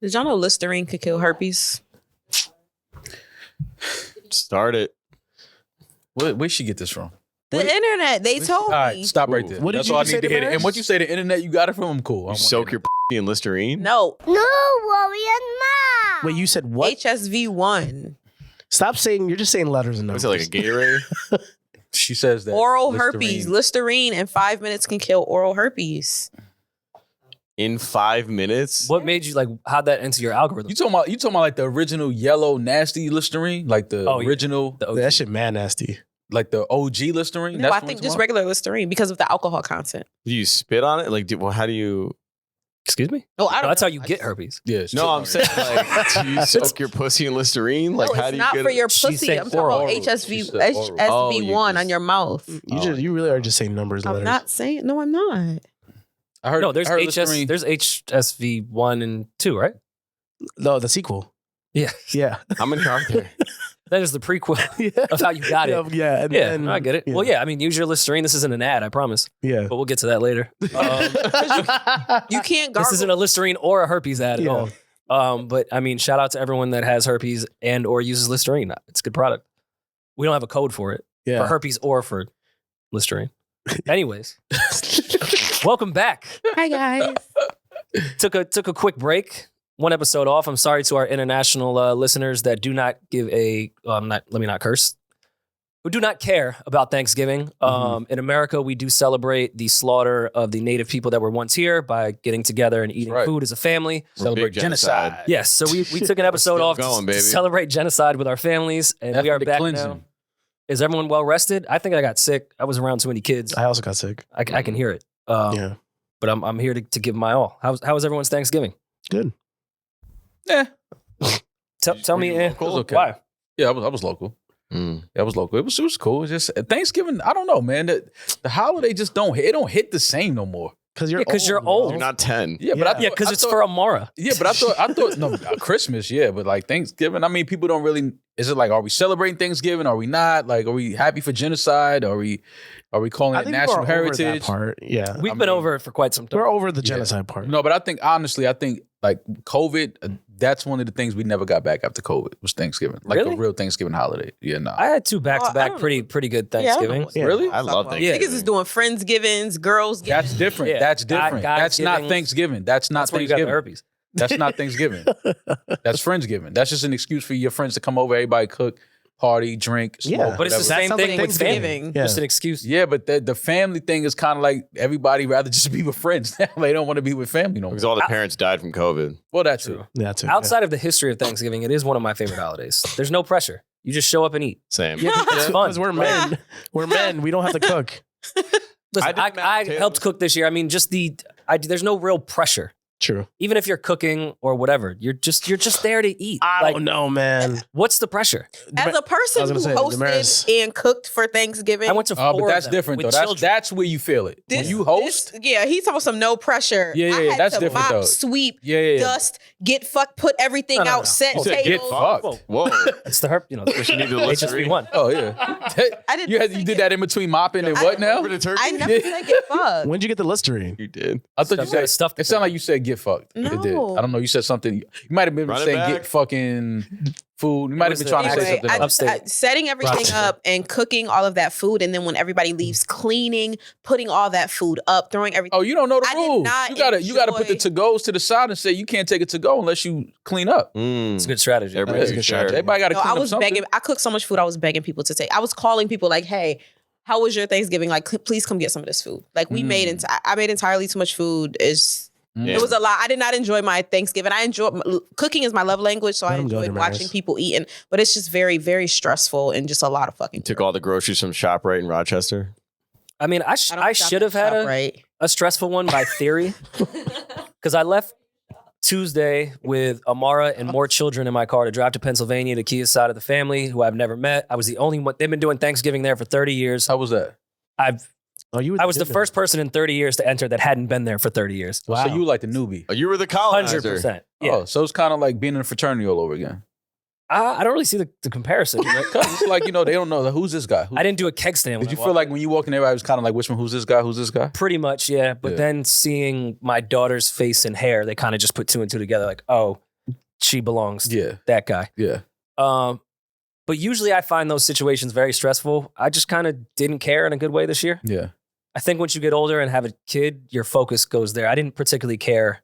Did y'all know Listerine could kill herpes? Start it. Where'd she get this from? The internet. They told me. All right, stop right there. What did That's you all I say need to to hear. Demaris? And once you say the internet, you got it from them. Cool. You soak your in Listerine? No. No, Rory and Ma. Wait, you said what? HSV1. Stop saying. You're just saying letters and numbers. Was it like a Gatorade? She says that. Oral Listerine. herpes. Listerine in 5 minutes can kill oral herpes. In 5 minutes? What made you like? How'd that enter your algorithm? You talking about like the original yellow nasty Listerine, like the original, The OG. That shit mad nasty. like the OG Listerine. No, I what think you're just talking regular Listerine because of the alcohol content. Do you spit on it? Like, how do you? Excuse me? Oh, I don't No, that's know. how you get herpes. about? Yeah. it's No, true. I'm saying like, do you soak your pussy in Listerine? Like, No, how it's do you not get for it? your She pussy. said I'm talking oral. about She HSV, said oral. HSV1 Oh, you on just- your mouth. You really are just saying numbers and I'm letters. not saying. No, I'm not. I heard. No, there's I heard HS. Listerine. There's HSV 1 and 2, right? No, the sequel. Yeah, Yeah. How many are there? that is the prequel Yeah. of how you got it. Yeah. And, Yeah, and- I get it. Well, yeah, I mean, use your Listerine. This isn't an ad, I promise, Yeah. but we'll get to that later. You can't gargle. This isn't a Listerine or a herpes ad at Yeah. all. But I mean, shout out to everyone that has herpes and or uses Listerine. It's a good product. We don't have a code for it for Yeah. herpes or for Listerine. Anyways, welcome back. Hi guys. Took a quick break. One episode off. I'm sorry to our international listeners that do not give let me not curse. Who do not care about Thanksgiving. In America, we do celebrate the slaughter of the native people that were once here by getting together and eating Right. food as a family. Celebrate Big genocide. Yes, so we took an episode still off going, to baby. celebrate genocide with our families, and we are Ethnic back cleansing. now. Is everyone well rested? I think I got sick. I was around too many kids. I also got sick. I can hear it. Yeah. But I'm here to give my all. How was everyone's Thanksgiving? Good. Yeah. Tell me, you local? Okay. why? Yeah, I was local. Mm. Yeah, I was local. It was cool. It's just Thanksgiving. I don't know, man. The holiday just don't hit the same no more. Because Yeah, 'cause you're old. You're not 10. Yeah, but Yeah. Yeah, because it's for Amara. Yeah, but I thought no Christmas. Yeah, but like Thanksgiving. I mean, people don't really. Is it like, are we celebrating Thanksgiving? Are we not? Like, are we happy for genocide? Are we calling I it think national we're over that heritage? part. Yeah. We've been over it for quite some time. We're over the genocide part. No, but I think honestly, like COVID. That's one of the things we never got back after COVID was Thanksgiving, like Really? a real Thanksgiving holiday. Yeah, no. I had two back to I back don't pretty good Yeah, I don't know Thanksgivings. what's- Yeah. Really? I love Niggas Thanksgiving. is doing Friendsgivings, girls. That's different. Yeah. That's different. That's not Guys-givings. Thanksgiving. That's not That's where you got the Thanksgiving. herpes. That's not Thanksgiving. That's Friendsgiving. That's just an excuse for your friends to come over, everybody cook, party, drink, smoke. Yeah. But it's the whatever. same sounds thing like with family. Thanksgiving. Yeah. Just an excuse. Yeah, but the family thing is kind of like everybody rather just be with friends. They don't want to be with family no more. Because all the parents died from COVID. Well, that's true. That's it. Outside of the history of Thanksgiving, it is one of my favorite holidays. There's no pressure. You just show up and eat. Same. It's fun. Because we're men. We're men. We don't have to cook. Listen, I did mashed I potatoes. helped cook this year. I mean, just there's no real pressure. True. Even if you're cooking or whatever, you're just there to eat. I Like, don't know, man. what's the pressure? As a person I was who gonna say, hosted Demaris. and cooked for Thanksgiving, I went to But 4 that's of them different though. with That's children. that's where you feel it. When you host, yeah, he's talking some no pressure. Yeah, yeah, I yeah, had that's to different, mop, though. sweep, yeah. dust, get fucked, put everything No, no, out, no. set You said get tables. fucked. Whoa. Whoa. It's the herp, You need the Listerine. HSV1. Oh yeah. I didn't you say did that in between mopping and what now? Over the turkey? I never said get fucked. When'd you get the Listerine? You did. I thought you Stuff- said stuff- It sounded like you said get fucked. It did. No. I don't know. You said something. You might have been Run it saying back. get fucking food. You might have was been the- trying to say Anyway, something I, else. Upstate. setting everything Rochester. up and cooking all of that food, and then when everybody leaves, cleaning, putting all that food up, throwing everything. Oh, you don't know the I did rules. not You gotta put the enjoy- to-goes to the side and say you can't take it to go unless you clean up. It's a good strategy. Everybody's Yeah. good share. Everybody got to No, clean I up was something. begging. I cooked so much food. I was begging people to take. I was calling people like, "Hey, how was your Thanksgiving? Like, please come get some of this food." Like, we made I made entirely too much food. Yeah. It was a lot. I did not enjoy my Thanksgiving. I enjoy cooking is my love language, so Let I 'em go, enjoyed Demaris. watching people eating. But it's just very, very stressful and just a lot of fucking. Took all the groceries from ShopRite in Rochester. I mean, I don't shop should have at had ShopRite. a stressful one by theory because I left Tuesday with Amara and more children in my car to drive to Pennsylvania to Kia's side of the family who I've never met. I was the only one. They've been doing Thanksgiving there for 30 years. How was that? I was the first person in 30 years to enter that hadn't been there for 30 years. Wow. So you like the newbie. Oh, you were the colonizer. 100%. Yeah. Oh, so it's kind of like being in a fraternity all over again. I don't really see the comparison. Right? 'Cause it's like, they don't know who's this guy. I didn't do a keg stand. Did when you I feel walked like when you walked in, everybody was kind of like, which one? Who's this guy? Who's this guy? Pretty much, yeah. But Yeah. then seeing my daughter's face and hair, they kind of just put 2 and 2 together. Like, oh, she belongs to Yeah. that guy. Yeah. But usually I find those situations very stressful. I just kind of didn't care in a good way this year. Yeah. I think once you get older and have a kid, your focus goes there. I didn't particularly care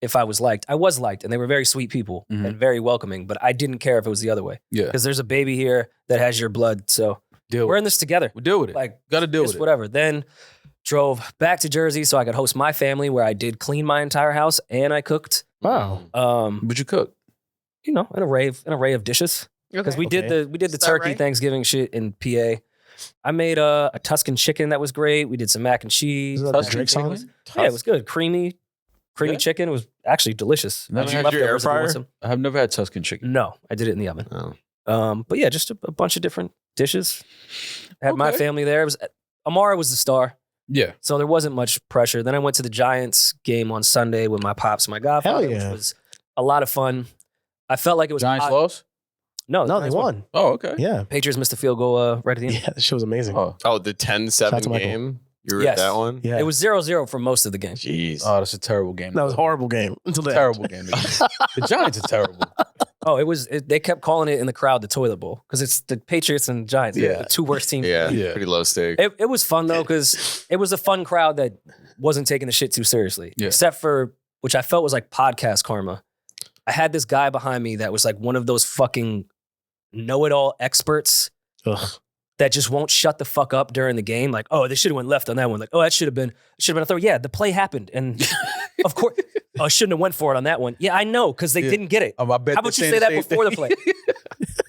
if I was liked. I was liked, and they were very sweet people and very welcoming, but I didn't care if it was the other way. Yeah. Because there's a baby here that has your blood, so we're in this together. We deal with it. Like, Got to deal with just it. whatever. Then drove back to Jersey so I could host my family, where I did clean my entire house and I cooked. Wow. But you cook. You know, an array of dishes. Because we did the Start turkey right. Thanksgiving shit in PA. I made a Tuscan chicken that was great. We did some mac and cheese. Is that Tuscan Drake song? chicken? Yeah, it was good. Creamy Yeah. chicken. It was actually delicious. Did you have your air Leftovers if you want fryer? some. I have never had Tuscan chicken. No, I did it in the oven. Oh. But yeah, just a bunch of different dishes. Had my Okay. family there. It was Amara was the star, Yeah. so there wasn't much pressure. Then I went to the Giants game on Sunday with my pops and my godfather, Hell yeah. which was a lot of fun. I felt like it was Giants lost? No, No, they won. Oh, okay. Yeah. Patriots missed a field goal right at the end. Yeah, that shit was amazing. Oh. Oh, the 10-7 Shout out to Michael. game? You were Yes. at that one? Yeah. It was 0-0 for most of the game. Jeez. Oh, that's a terrible game. That was a horrible game until the Terrible game. The Giants are terrible. Oh, they kept calling it in the crowd the toilet bowl because it's the Patriots and Giants. Yeah. The two worst teams. Yeah, Yeah. pretty low stake. It was fun though because it was a fun crowd that wasn't taking the shit too seriously. Yeah. Except for, which I felt was like podcast karma. I had this guy behind me that was like one of those fucking know-it-all experts Ugh. that just won't shut the fuck up during the game. Like, oh, they should have went left on that one. Like, oh, that should have been a throw. Yeah, the play happened. And of course, I shouldn't have went for it on that one. Yeah, I know, because they didn't get it. I bet How they're about you saying say the that same before the thing. play?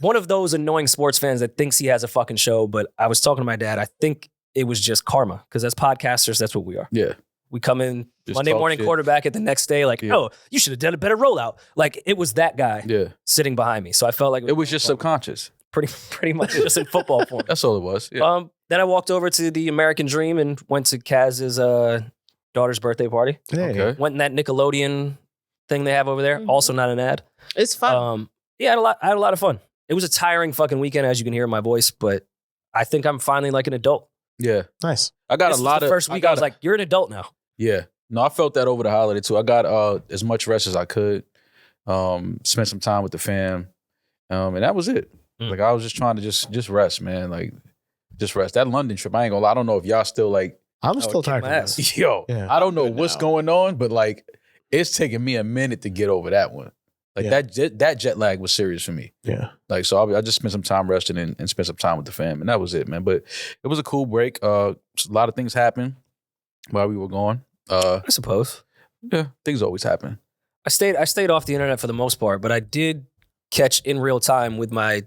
One of those annoying sports fans that thinks he has a fucking show, but I was talking to my dad. I think it was just karma, because as podcasters, that's what we are. Yeah. We come in Just Monday talk morning shit. quarterback at the next day, like, Yeah. oh, you should have done a better rollout. Like, it was that guy Yeah. sitting behind me. So I felt like It was just subconscious. pretty much just in football form. That's all it was. Yeah. Then I walked over to the American Dream and went to Kaz's daughter's birthday party. Hey. Okay. Went in that Nickelodeon thing they have over there. Mhm. Also not an ad. It's fun. Yeah, I had a lot of fun. It was a tiring fucking weekend, as you can hear in my voice, but I think I'm finally like an adult. Yeah. Nice. I got This a was lot the of first week I was like, you're an adult now. Yeah. No, I felt that over the holiday too. I got as much rest as I could. Spent some time with the fam. And that was it. Mm. Like I was just trying to just rest, man. Like just rest. That London trip, I ain't gonna lie. I don't know if y'all still like, I'm still kick tired my from ass. this. yo, Yeah. I don't know Good what's now. going on, but like it's taking me a minute to get over that one. Like Yeah. that jet lag was serious for me. Yeah. Like, so I just spent some time resting and spent some time with the fam. And that was it, man. But it was a cool break. A lot of things happened while we were gone. I suppose. Yeah, things always happen. I stayed off the internet for the most part, but I did catch in real time with my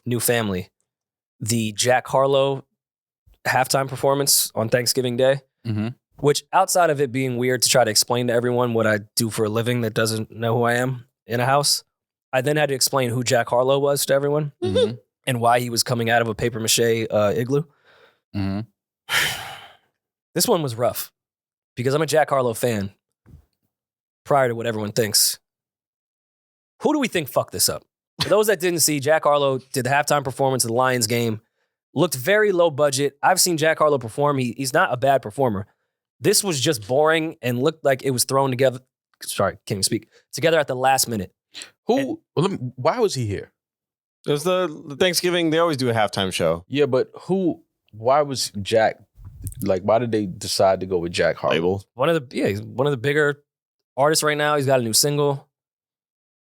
new family the Jack Harlow halftime performance on Thanksgiving Day. Mm-hmm. Which, outside of it being weird to try to explain to everyone what I do for a living that doesn't know who I am in a house, I then had to explain who Jack Harlow was to everyone Mm-hmm. and why he was coming out of a paper mache igloo. Mm-hmm. This one was rough because I'm a Jack Harlow fan prior to what everyone thinks. Who do we think fucked this up? For those that didn't see, Jack Harlow did the halftime performance of the Lions game, looked very low budget. I've seen Jack Harlow perform. He's not a bad performer. This was just boring and looked like it was thrown together. Sorry, can't even speak. Together at the last minute. Why was he here? It was the Thanksgiving. They always do a halftime show. Yeah, but why was Jack, like, why did they decide to go with Jack Harlow? Label. He's one of the bigger artists right now. He's got a new single.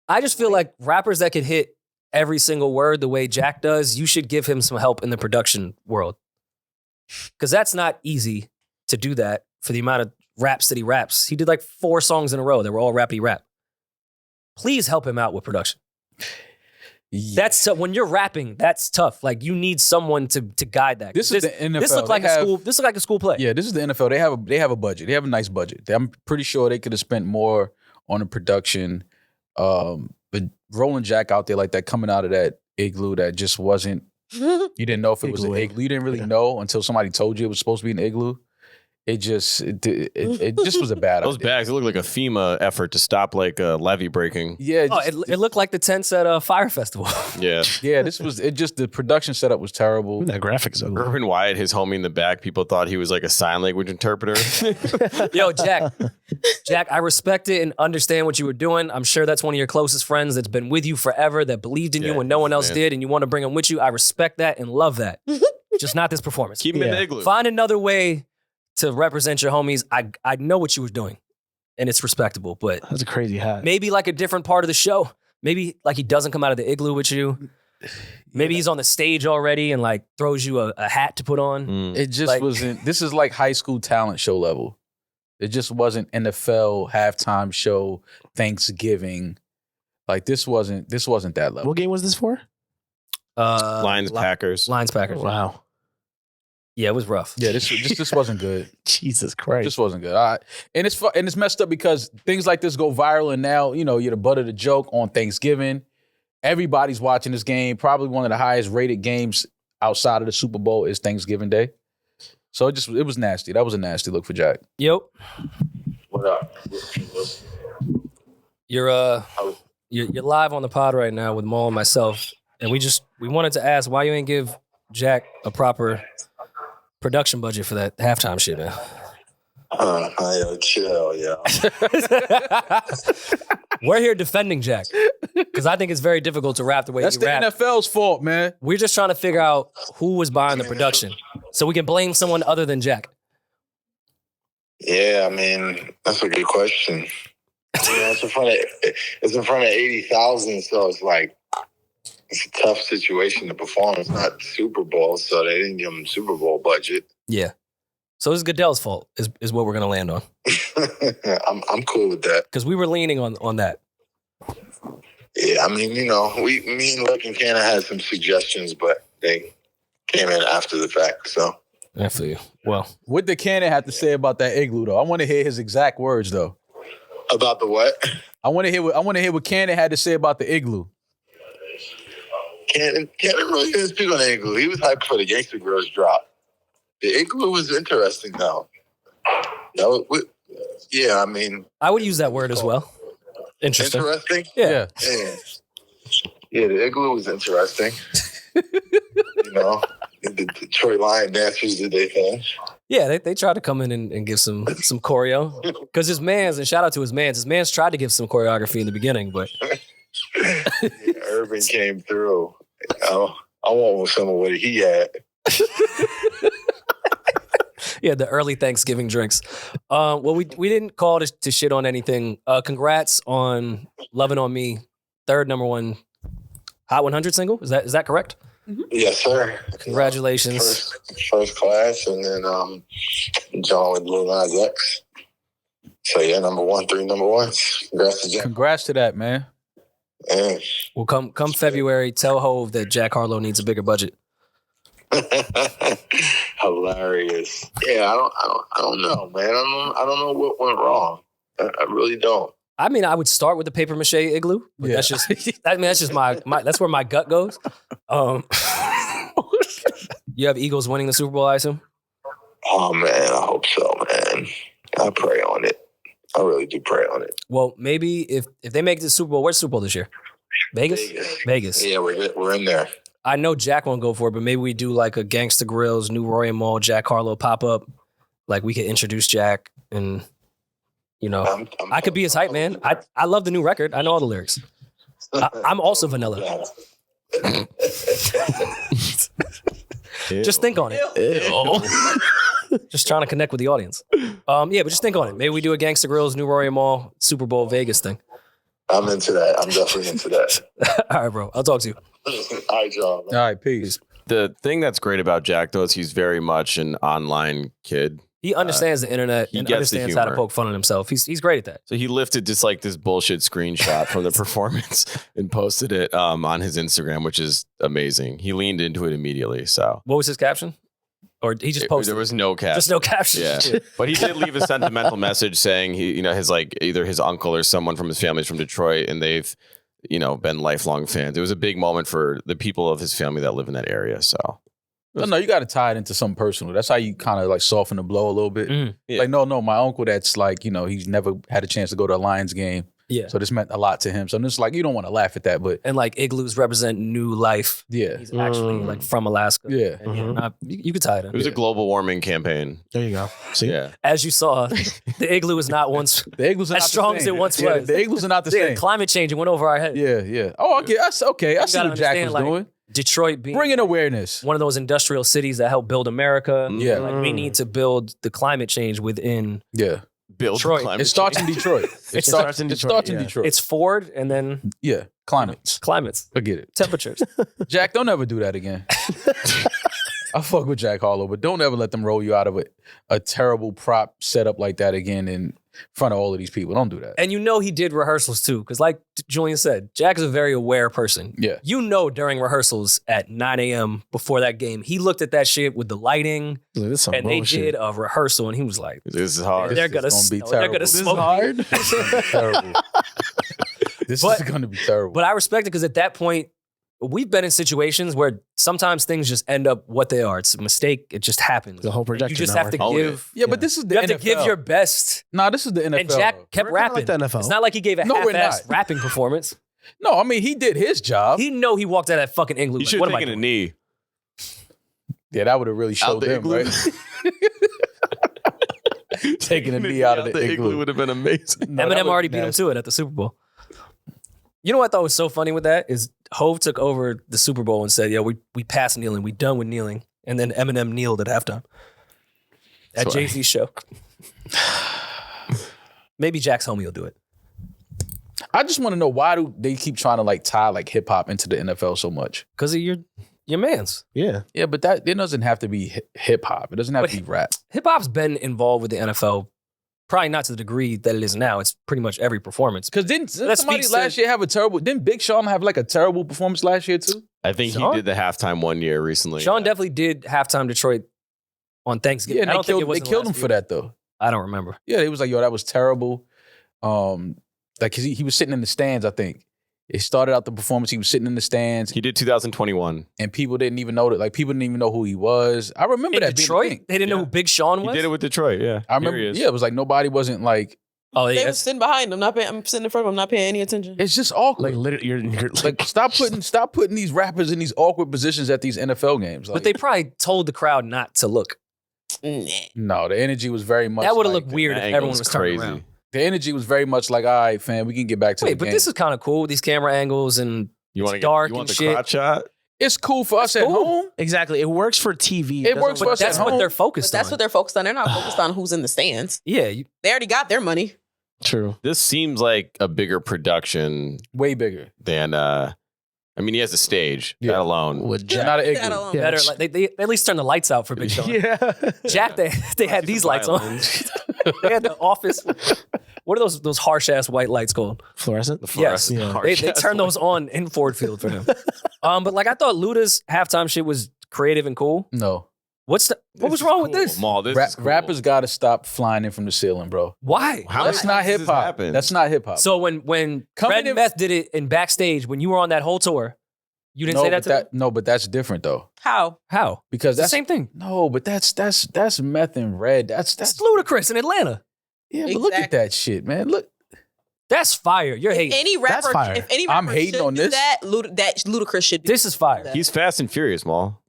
I just feel like rappers that could hit every single word the way Jack does, you should give him some help in the production world. Because that's not easy to do that for the amount of raps that he raps. He did like 4 songs in a row that were all rappy rap. Please help him out with production. That's when you're rapping, that's tough. Like you need someone to guide that. This is the NFL. This looked like They have- This looked like a school play. Yeah, this is the NFL. They have a budget. They have a nice budget. I'm pretty sure they could have spent more on the production. But rolling Jack out there like that, coming out of that igloo that just wasn't. You didn't know if it was an Igloo. igloo. You didn't really know until somebody told you it was supposed to be an igloo. it just was a bad Those idea. bags, it looked like a FEMA effort to stop like levee breaking. Yeah, It looked like the tents at a fire festival. Yeah. yeah. The production setup was terrible. Ooh, that graphics ugly. Urban Wyatt, his homie in the back, people thought he was like a sign language interpreter. Yo, Jack, I respect it and understand what you were doing. I'm sure that's one of your closest friends that's been with you forever, that believed in you when no one else did, and you want to bring him with you. I respect that and love that. Just not this performance. Keep him in the igloo. Find another way to represent your homies. I know what you were doing, and it's respectable, but That's a crazy hat. maybe like a different part of the show. Maybe like he doesn't come out of the igloo with you. Maybe he's on the stage already and like throws you a hat to put on. It just Like- wasn't. This is like high school talent show level. It just wasn't NFL halftime show, Thanksgiving. Like this wasn't that level. What game was this for? Lions, Packers. Lions, Packers. Wow. Yeah, it was rough. Yeah, this wasn't good. Jesus Christ. This wasn't good. And it's messed up because things like this go viral, and now you're the butt of the joke on Thanksgiving. Everybody's watching this game. Probably one of the highest rated games outside of the Super Bowl is Thanksgiving Day. So it was nasty. That was a nasty look for Jack. Yep. What up? You're live on the pod right now with Maul and myself, and we wanted to ask why you ain't give Jack a proper production budget for that halftime shit, man. Yo, chill, yo. We're here defending Jack because I think it's very difficult to rap the way That's you the rap. NFL's fault, man. We're just trying to figure out who was buying the production so we can blame someone other than Jack. Yeah, I mean, that's a good question. It's in front of 80,000, so it's like it's a tough situation to perform. It's not Super Bowl, so they didn't give him Super Bowl budget. Yeah. So it's Goodell's fault is what we're going to land on. I'm cool with that. Because we were leaning on that. Yeah, I mean, me and Luck and Canna had some suggestions, but they came in after the fact, so. I feel you. Well, What did Kanye have to say about that igloo, though? I want to hear his exact words, though. About the what? I want to hear what Kanye had to say about the igloo. Canna really didn't speak on the igloo. He was hyped for the Gangsta Girls drop. The igloo was interesting, though. Yeah, I mean. I would use that word as well. Interesting. Interesting? Yeah. Yeah, the igloo was interesting. The Detroit Lion dancers did their thing. Yeah, they tried to come in and give some choreo. Because his man's tried to give some choreography in the beginning, but Yeah, Urban came through. I want some of what he had. yeah, the early Thanksgiving drinks. Well, we didn't call to shit on anything. Congrats on Lovin' On Me, third #1 Hot 100 single. Is that correct? Yes, sir. Congratulations. First class, and then John with Lil Nas X. So yeah, #1, 3 #1s. Congrats to Jack. Congrats to that, man. Yeah. Well, come February, tell Hove that Jack Harlow needs a bigger budget. Hilarious. Yeah, I don't know, man. I don't know what went wrong. I really don't. I mean, I would start with the paper mache igloo. But that's just my that's where my gut goes. You have Eagles winning the Super Bowl, I assume? Oh man, I hope so, man. I pray on it. I really do pray on it. Well, maybe if they make the Super Bowl, where's the Super Bowl this year? Vegas. Yeah, we're in there. I know Jack won't go for it, but maybe we do like a Gangsta Grills, New Roy and Mall, Jack Harlow pop up. Like we could introduce Jack, and I could be his hype man. I love the new record. I know all the lyrics. I'm also vanilla. Just think on it. Just trying to connect with the audience. But just think on it. Maybe we do a Gangsta Grills, New Roy and Mall, Super Bowl Vegas thing. I'm into that. I'm definitely into that. All right, bro. I'll talk to you. All right, y'all. All right, peace. The thing that's great about Jack, though, is he's very much an online kid. He understands the internet he and gets the understands how to humor. poke fun at himself. He's great at that. So he lifted just like this bullshit screenshot from the performance and posted it on his Instagram, which is amazing. He leaned into it immediately. So What was his caption? Or he just posted? there was no caption. Just no caption. Yeah, but he did leave a sentimental message saying his either his uncle or someone from his family is from Detroit, and they've been lifelong fans. It was a big moment for the people of his family that live in that area. So No, you got to tie it into something personal. That's how you kind of like soften the blow a little bit. Yeah. Like, no, my uncle that's like, he's never had a chance to go to a Lions game. Yeah. So this meant a lot to him. So I'm just like, you don't want to laugh at that, but And like igloos represent new life. yeah. He's actually like from Alaska. Yeah. And you could tie it in. It was a global warming campaign. There you go. See? Yeah. As you saw, the igloo is not once The igloos are as not strong the as same. it once Yeah, was. the igloos are not the Yeah, same. climate change, it went over our head. Yeah. Oh, okay. That's okay. I see gotta what Jack was understand, like, doing. Detroit being Bringing awareness. one of those industrial cities that helped build America. Yeah. Like we need to build the climate change within. Yeah. Build Detroit. climate It starts change. in Detroit. It starts in It Detroit, starts in yeah. Detroit. It's Ford and then yeah. Climates. climates, Forget it. temperatures. Jack, don't ever do that again. I fuck with Jack Harlow, but don't ever let them roll you out of a terrible prop setup like that again in front of all of these people. Don't do that. And he did rehearsals too. Because like Julian said, Jack is a very aware person. Yeah. During rehearsals at 9 a.m. before that game, he looked at that shit with the lighting Like, this is some and they bullshit. did a rehearsal and he was like, This is hard. they're This is gonna gonna be they're terrible. gonna This is smoke me. Terrible. This But- is going to be terrible. But I respect it because at that point, we've been in situations where sometimes things just end up what they are. It's a mistake. It just happens. The whole You projection just have to network. Own it. give. yeah, but this is the You have NFL. to give your best. Nah, this is the NFL. And Jack though. kept We're kinda rapping. like the NFL. It's not like he gave a No, we're half-assed not. rapping performance. No, I mean, he did his job. He he walked out of that fucking igloo. You Like, should what have am I taken a doing? knee. Yeah, that would have really Out showed the them, igloo. right? Taking a knee out of the igloo. would have been amazing. No, that Eminem would already be beat him nasty. to it at the Super Bowl. You know what I thought was so funny with that is Hove took over the Super Bowl and said, "Yo, we passed kneeling. We done with kneeling." And then Eminem kneeled at halftime at That's why- Jay-Z's show. Maybe Jack's homie will do it. I just want to know, why do they keep trying to like tie like hip hop into the NFL so much? Because of your man's. Yeah. Yeah, but that it doesn't have to be hip hop. It doesn't have But to be rap. Hip hop's been involved with the NFL, probably not to the degree that it is now. It's pretty much every performance. Because didn't That somebody speaks to- last year have a terrible? Didn't Big Sean have like a terrible performance last year too? I think Sean? he did the halftime one year recently. Sean definitely did halftime Detroit on Thanksgiving. Yeah, and I don't think it they was killed him for that though. I don't remember. Yeah, it was like, yo, that was terrible. Like, cause he was sitting in the stands. I think it started out the performance. He was sitting in the stands, He did 2021. and people didn't even know that. Like, people didn't even know who he was. I remember In that being a Detroit, thing. they didn't know Yeah. who Big Sean was. He did it with Detroit. Yeah, I remember. Here he is. Yeah, it was like nobody wasn't like. Oh, They yeah. was sitting behind him. I'm sitting in front of him, not paying any attention. It's just awkward. Like literally, you're Like, stop putting these rappers in these awkward positions at these NFL games. Like, But they probably told the crowd not to look. Nah. no, the energy was very much. That would have like, looked weird That if angle everyone was was turning crazy. around. The energy was very much like, all right, fam, we can get back to Wait, the but game. this is kind of cool. These camera angles and You want to dark You want and the shit. crotch shot? It's cool for us at cool. home. exactly. It works for TV. It doesn't works for work us but at that's home. what they're But focused that's on. what they're focused on. They're not focused on who's in the stands. Yeah, They already got their money. True. This seems like a bigger production Way bigger. than. I mean, he has a stage. Yeah. That alone. With It's Jack. not an That igloo. alone. Yeah. better. Like they at least turn the lights out for Big Sean. Yeah. Jack, they had these lights on. They had the office. What are those harsh ass white lights called? Fluorescent. Yes. Yeah. They turned those on in Ford Field for him. But like I thought Luda's halftime shit was creative and cool. No. What was wrong with this? Maul, this is cool. Rappers got to stop flying in from the ceiling, bro. Why? How That's many not times hip has this hop. happened? That's not hip hop. So when Coming Fred in- Meth did it in backstage, when you were on that whole tour, you didn't say that to them? No, but that's different though. How? How? Because It's the that's same thing. no, but that's Meth and Red. That's That's Ludacris in Atlanta. yeah. But look at Exactly. that shit, man. Look, That's fire. You're If hating. any That's rapper, fire. if any I'm rapper hating should on do this. that, that Ludacris should do This is fire. that. He's Fast and Furious, Maul.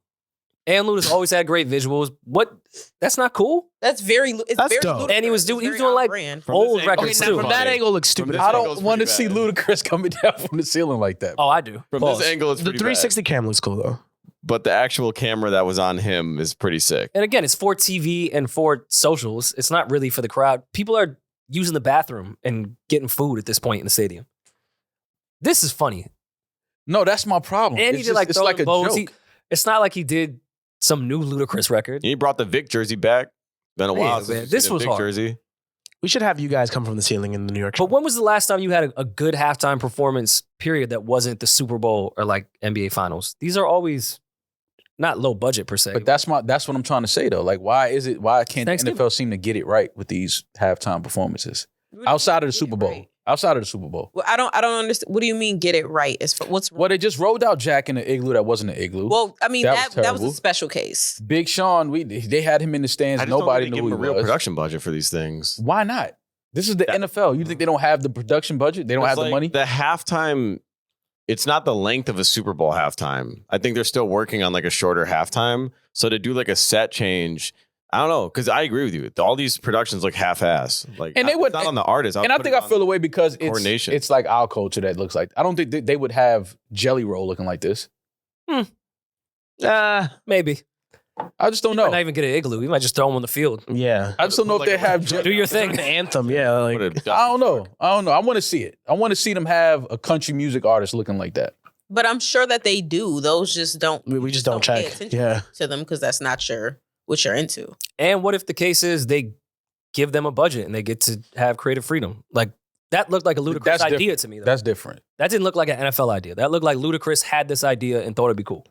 And Luda's always had great visuals. What? That's not cool. That's very. It's That's very dope. Ludacris. And he was It's doing very like on-brand. old this records angle, too. From that funny. angle, looks stupid. From I this angle's don't want to pretty see bad. Ludacris coming down from the ceiling like that. Oh, I do. From Pause. this angle, it's The pretty 360 cam looks cool though. bad. But the actual camera that was on him is pretty sick. And again, it's for TV and for socials. It's not really for the crowd. People are using the bathroom and getting food at this point in the stadium. This is funny. No, that's my problem. And It's he did like it's throwing like a bows. joke. It's not like he did some new Ludacris record. He brought the Vic jersey back. Been a Yeah, while man, since this we've seen a was Vic hard. jersey. We should have you guys come from the ceiling in the New York show. But when was the last time you had a good halftime performance, period, that wasn't the Super Bowl or like NBA Finals? These are always not low budget per se. But that's what I'm trying to say though. Like, why can't the Thanksgiving. NFL seem to get it right with these halftime performances outside of the Super Bowl? outside of the Super Bowl. Well, I don't understand. What do you mean get it right? What's wrong? Well, they just rolled out Jack in an igloo that wasn't an igloo. Well, I mean, That was that was a terrible. special case. Big Sean, they had him in the stands. I just Nobody don't knew think they who give he him a real was. production budget for these things. Why not? This is the NFL. You think they don't have the production budget? They don't have the money? The halftime, it's not the length of a Super Bowl halftime. I think they're still working on like a shorter halftime. So to do like a set change, I don't know, because I agree with you. All these productions look half-ass. Like, And they would- it's not on the artist. And I think I feel away because coordination. it's like our culture that looks like. I don't think they would have Jelly Roll looking like this. Maybe. I just don't Might know. not even get an igloo. We might just throw him on the field. Yeah. I just don't know if they have. Do your thing. The anthem, yeah. Like, I don't know. I want to see it. I want to see them have a country music artist looking like that. But I'm sure that they do. Those just don't. we just don't pay check. attention Yeah. to them because that's not what you're into. And what if the case is they give them a budget and they get to have creative freedom? Like, that looked like a Ludacris That's idea different. to me, though. That's different. That didn't look like an NFL idea. That looked like Ludacris had this idea and thought it'd be cool.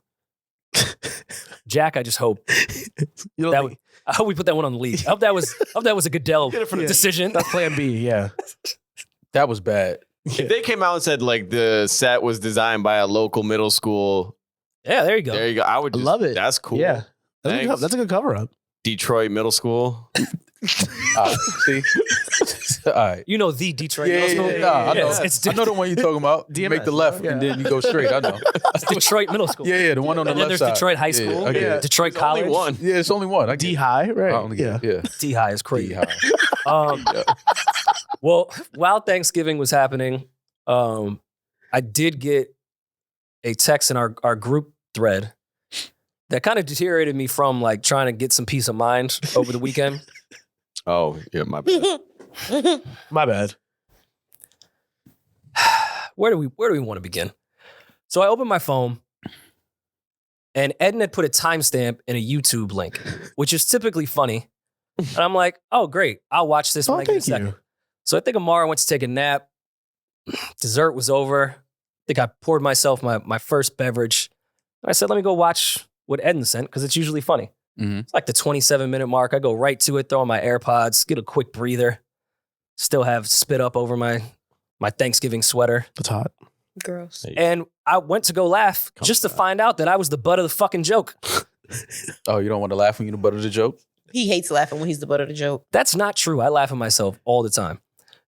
Jack, I just hope You don't that think- I hope we put that one on the league. I hope that was a Goodell decision. That's plan B, yeah. That was bad. If they came out and said like the set was designed by a local middle school, Yeah, there you go. there you go. I would I just, love it. That's cool. Yeah. Thanks. That's a good cover up. Detroit Middle School. All right, see? All right. You know the Detroit. Yeah, Middle School? I know. It's I know the one you're talking about. You make the left and then you go straight. I know. Detroit Middle School. Yeah, the one on the And then left there's side. Detroit High Yeah, School. I get it. Detroit There's College. only one. Yeah, it's only one. I get D it. high, right? I only get it. Yeah. T High is crazy. D-high. Well, while Thanksgiving was happening, I did get a text in our group thread that kind of deteriorated me from like trying to get some peace of mind over the weekend. Oh, yeah, my bad. My bad. Where do we want to begin? So I opened my phone and Eddin had put a timestamp in a YouTube link, which is typically funny. And I'm like, oh, great. I'll watch this when I get a Thank second. you. So I think Amara went to take a nap. Dessert was over. I think I poured myself my first beverage. I said, let me go watch what Eddin sent because it's usually funny. Mhm. It's like the 27-minute mark. I go right to it, throw on my AirPods, get a quick breather. Still have spit up over my Thanksgiving sweater. That's hot. Gross. And I went to go laugh just to find out that I was the butt of the fucking joke. Oh, you don't want to laugh when you're the butt of the joke? He hates laughing when he's the butt of the joke. That's not true. I laugh at myself all the time.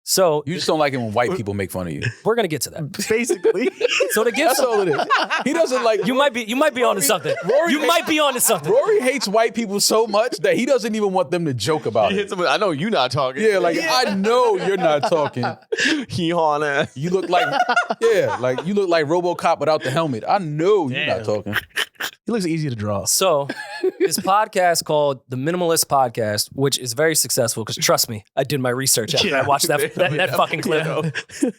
So You just don't like it when white people make fun of you. we're going to get to that. Basically. So to give That's all it is. He doesn't like. you might be onto something. Rory You might be onto something. Rory hates white people so much that he doesn't even want them to joke about He it. hits him with, I know you not talking. Yeah, like I know you're not talking. He on it. You look like you look like RoboCop without the helmet. I know you're not talking. He looks easy to draw. So this podcast called the Minimalist Podcast, which is very successful because trust me, I did my research after I watched that fucking clip.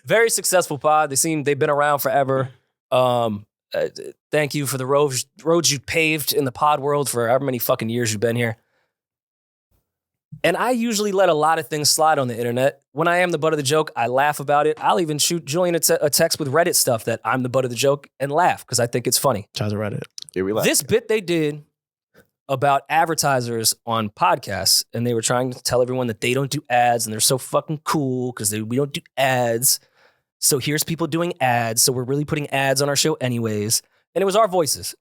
Very successful pod. They've been around forever. Thank you for the roads you paved in the pod world for however many fucking years you've been here. And I usually let a lot of things slide on the internet. When I am the butt of the joke, I laugh about it. I'll even shoot Julian a text with Reddit stuff that I'm the butt of the joke and laugh because I think it's funny. Shout out to Reddit. Here we laugh. This bit they did about advertisers on podcasts, and they were trying to tell everyone that they don't do ads and they're so fucking cool because we don't do ads. So here's people doing ads. So we're really putting ads on our show anyways. And it was our voices.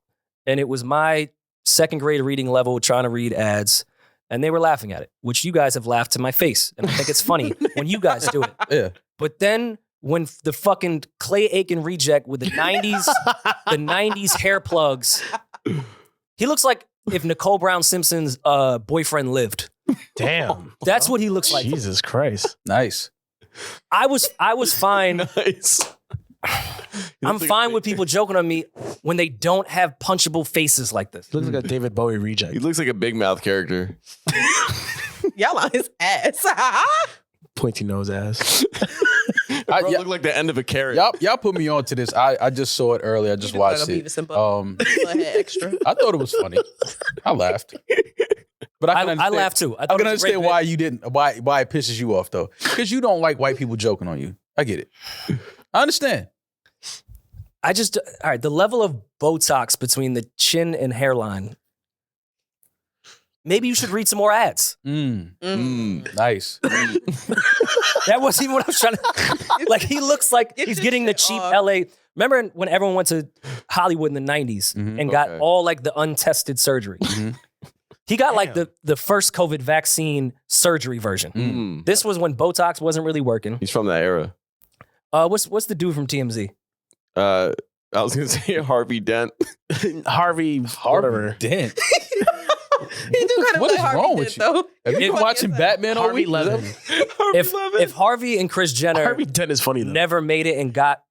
And it was my second grade reading level trying to read ads. And they were laughing at it, which you guys have laughed to my face. And I think it's funny when you guys do it. Yeah. But then when the fucking Clay Aiken reject with the 90s hair plugs, he looks like if Nicole Brown Simpson's boyfriend lived. Damn. That's what he looks like. Jesus Christ. Nice. I was fine. Nice. I'm fine with people joking on me when they don't have punchable faces like this. He looks like a David Bowie reject. He looks like a big mouth character. Y'all on his ass. Pointy nose ass. Bro, look like the end of a carrot. Y'all put me onto this. I just saw it earlier. I just watched it. Go ahead, extra. I thought it was funny. I laughed. But I laughed too. I can thought it was a great understand bit. why you didn't. Why it pisses you off though? Because you don't like white people joking on you. I get it. I understand. All right, the level of Botox between the chin and hairline maybe you should read some more ads. Nice. That wasn't even what I was trying to. Like, he looks like he's getting the cheap LA. Remember when everyone went to Hollywood in the 90s and got all like the untested surgery? He got like the first COVID vaccine surgery version. This was when Botox wasn't really working. He's from that era. What's the dude from TMZ? I was gonna say Harvey Dent. Harvey Dent. He do kind of What like is Harvey wrong Dent, with you? though. Have you been watching Batman all Harvey week? Levin. If Harvey and Kris Jenner Harvey Dent is funny though. never made it and got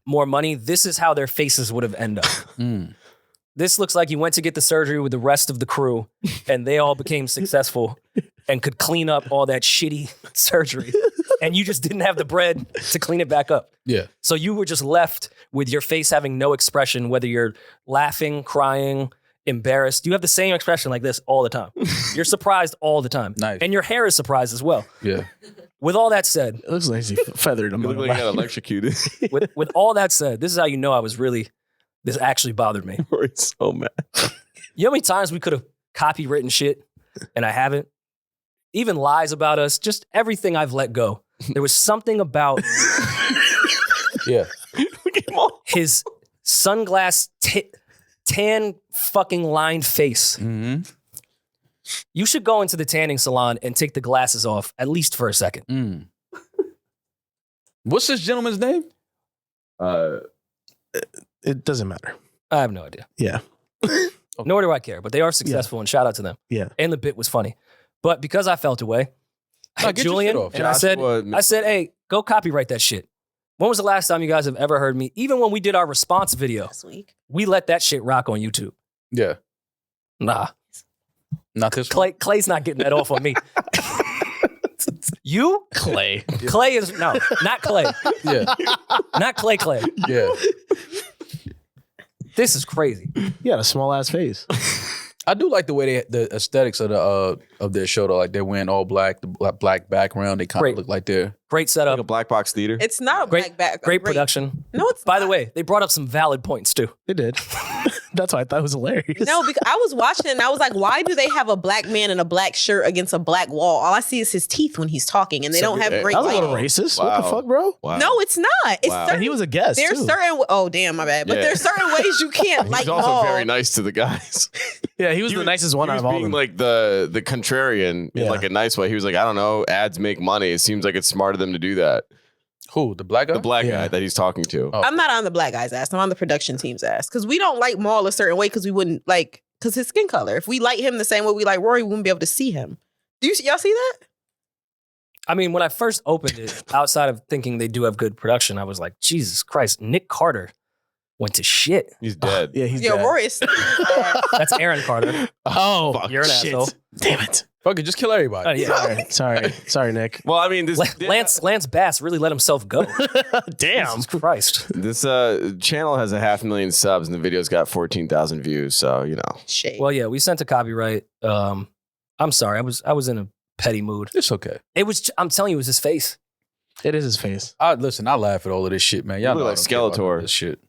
more money, this is how their faces would have ended up. This looks like you went to get the surgery with the rest of the crew and they all became successful and could clean up all that shitty surgery. And you just didn't have the bread to clean it back up. Yeah. So you were just left with your face having no expression, whether you're laughing, crying, embarrassed. You have the same expression like this all the time. You're surprised all the time. Nice. And your hair is surprised as well. Yeah. With all that said, It looks like he feathered him. He looked like he got electrocuted. with all that said, this is how you know this actually bothered me. Rory's so mad. You know how many times we could have copywritten shit and I haven't? Even lies about us, just everything I've let go. There was something about Yeah. his sunglass tan fucking lined face. You should go into the tanning salon and take the glasses off, at least for a second. What's this gentleman's name? It doesn't matter. I have no idea. Yeah. Nor do I care, but they are successful and shout out to them. Yeah. And the bit was funny. But because I felt away, No, get your Julian, shit off. and I said, hey, go copyright that shit. When was the last time you guys have ever heard me? Even when we did our response video, Last week. we let that shit rock on YouTube. Yeah. Nah. Not this one. Clay's not getting that off on me. You? Clay. Clay is, no, not Clay. Yeah. Not Clay. Yeah. This is crazy. He had a small ass face. I do like the way the aesthetics of their show though. Like they're wearing all black, the black background. They kind Great. of look like they're Great Like setup. a black box theater. It's not a Great, black back. great production. No, it's By not. the way, they brought up some valid points too. They did. That's why I thought it was hilarious. No, because I was watching it and I was like, why do they have a black man in a black shirt against a black wall? All I see is his teeth when he's talking and they don't have great That was a little lighting. racist. What Wow. the fuck, bro? Wow. No, it's not. It's Wow. certain, And he was a guest there's too. certain, oh damn, my bad. But Yeah. there's certain ways you can't light He's also all. very nice to the guys. Yeah, he was the nicest one He out was of all of being them. like the contrarian in Yeah. like a nice way. He was like, I don't know, ads make money. It seems like it's smart of them to do that. who? The black guy? The black Yeah. guy that he's talking to. Oh. I'm not on the black guy's ass. I'm on the production team's ass. Because we don't light Maul a certain way because we wouldn't like, because his skin color. If we light him the same way we like Rory, we wouldn't be able to see him. Y'all see that? I mean, when I first opened it, outside of thinking they do have good production, I was like, Jesus Christ, Nick Carter went to shit. He's dead. Yeah, he's Yo, dead. Rory is That's Aaron Carter. Oh, Fuck, you're an shit. asshole. Damn it. Fuck it, just kill everybody. Yeah. Sorry, Nick. Well, I mean, this Lance Bass really let himself go. Damn. Jesus Christ. this channel has 500,000 subs and the video's got 14,000 views. So you know, shade. Well, yeah, we sent a copyright. I'm sorry, I was in a petty mood. It's okay. It was. I'm telling you, it was his face. It is his face. I laugh at all of this shit, man. Y'all You know look I like don't care about Skeletor. this shit.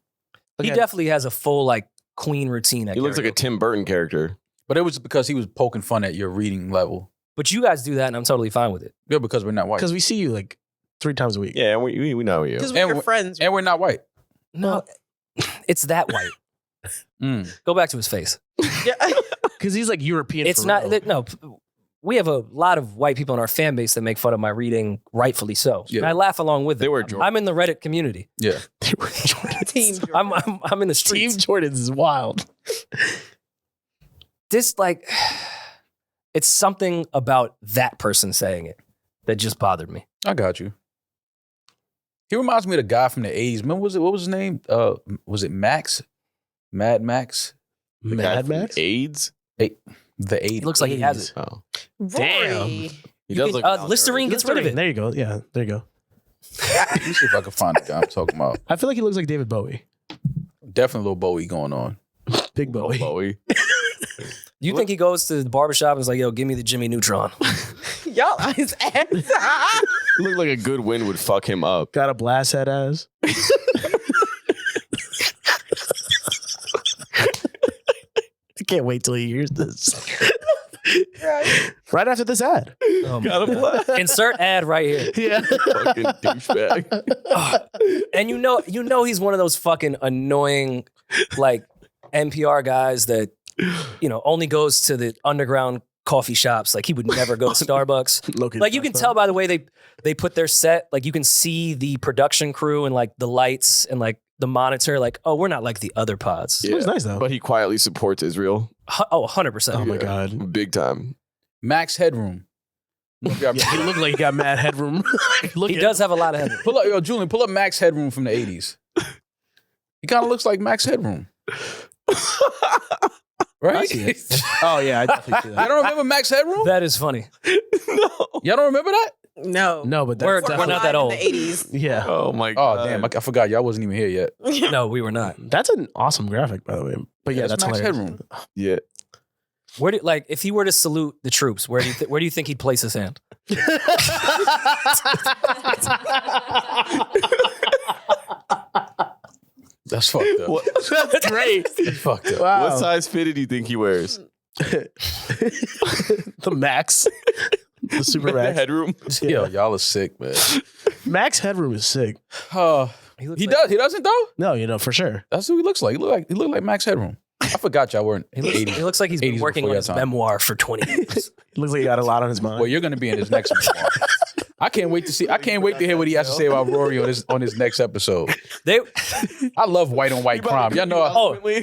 He Okay. definitely has a full like queen routine. At he looks like a karaoke. Tim Burton character. But it was because he was poking fun at your reading level. But you guys do that, and I'm totally fine with it. Yeah, because we're not white. Because we see you like 3 times a week. Yeah, and we know you. Because and we're we- friends. And we're not white. No, it's that white. Go back to his face. Yeah. Because he's like European. It's for not. real. No, we have a lot of white people in our fan base that make fun of my reading, rightfully so. Yeah. And I laugh along with They them. were Jordan. I'm in the Reddit community. Yeah. They were Jordans. Team Jordan. I'm in the Team streets. Jordans is wild. This like, it's something about that person saying it that just bothered me. I got you. He reminds me of the guy from the 80s. Man, what was his name? Was it Max? Mad Max? The guy Mad from Max? AIDS. The 80s. It looks like he has it. Oh, Rory. he does look. malnourished. Listerine gets rid of it. There you go. Yeah, there you go. Let me see if I can find the guy I'm talking about. I feel like he looks like David Bowie. Definitely a little Bowie going on. Big Bowie. Bowie. You think he goes to the barbershop and is like, yo, give me the Jimmy Neutron? Y'all on his ass. He looked like a good wind would fuck him up. Got a blast head ass. I can't wait till he hears this. Right after this ad. Got a black. Insert ad right here. Yeah. Fucking douchebag. And you know he's one of those fucking annoying like NPR guys that only goes to the underground coffee shops. Like he would never go to Starbucks. Like you can tell by the way they put their set. Like you can see the production crew and like the lights and like the monitor. Like, oh, we're not like the other pods. It was nice though. But he quietly supports Israel. Oh, 100%. Oh my God. Big time. Max Headroom. Yeah, he looked like he got mad headroom. He does have a lot of headroom. Pull up, Julian, pull up Max Headroom from the 80s. He kind of looks like Max Headroom. Right? Oh yeah, I definitely see I that. don't remember Max Headroom? That is funny. No. Y'all don't remember that? No. No, but We're that's not that old. In the 80s. yeah. Oh my Oh, god. damn. I forgot. Y'all wasn't even here yet. No, we were not. That's an awesome graphic, by the way. But yeah, that's Max hilarious. Headroom. Yeah. Where do like if he were to salute the troops, where do you think he'd place his hand? That's fucked up. That's great. That's fucked up. Wow. What size fitted do you think he wears? The Max. The Super The Max. headroom. Yo, y'all are sick, man. Max Headroom is sick. He doesn't though? No, for sure. That's who he looks like. He look like Max Headroom. I forgot y'all weren't in the 80s. He looks like he's been 80s working before on your his time. memoir for 20 years. He looks like he got a lot on his mind. Well, you're gonna be in his next one. I can't wait to hear what he has to say about Rory on his next episode. I love white on white crime. Y'all know.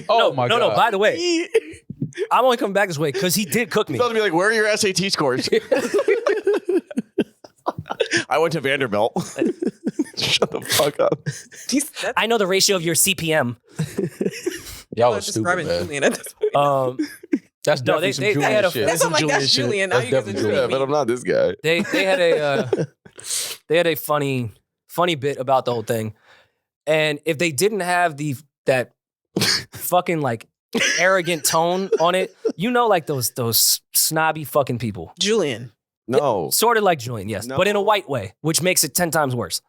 Oh my no, god. no. By the way, I'm only coming back this way because he did cook me. Supposed to be like, where are your SAT scores? I went to Vanderbilt. Shut the fuck up. I know the ratio of your CPM. Y'all are stupid, describing man. Julian at this point. That's No, definitely they- some they Julian had a- shit. That's some like Julian that's shit. Julian. Now That's you guys are definitely Yeah, doing but I'm not this guy. They had a funny bit about the whole thing, and if they didn't have that fucking like arrogant tone on it, like those snobby fucking people, Julian. No. sort of like Julian, yes, No. but in a white way, which makes it 10 times worse.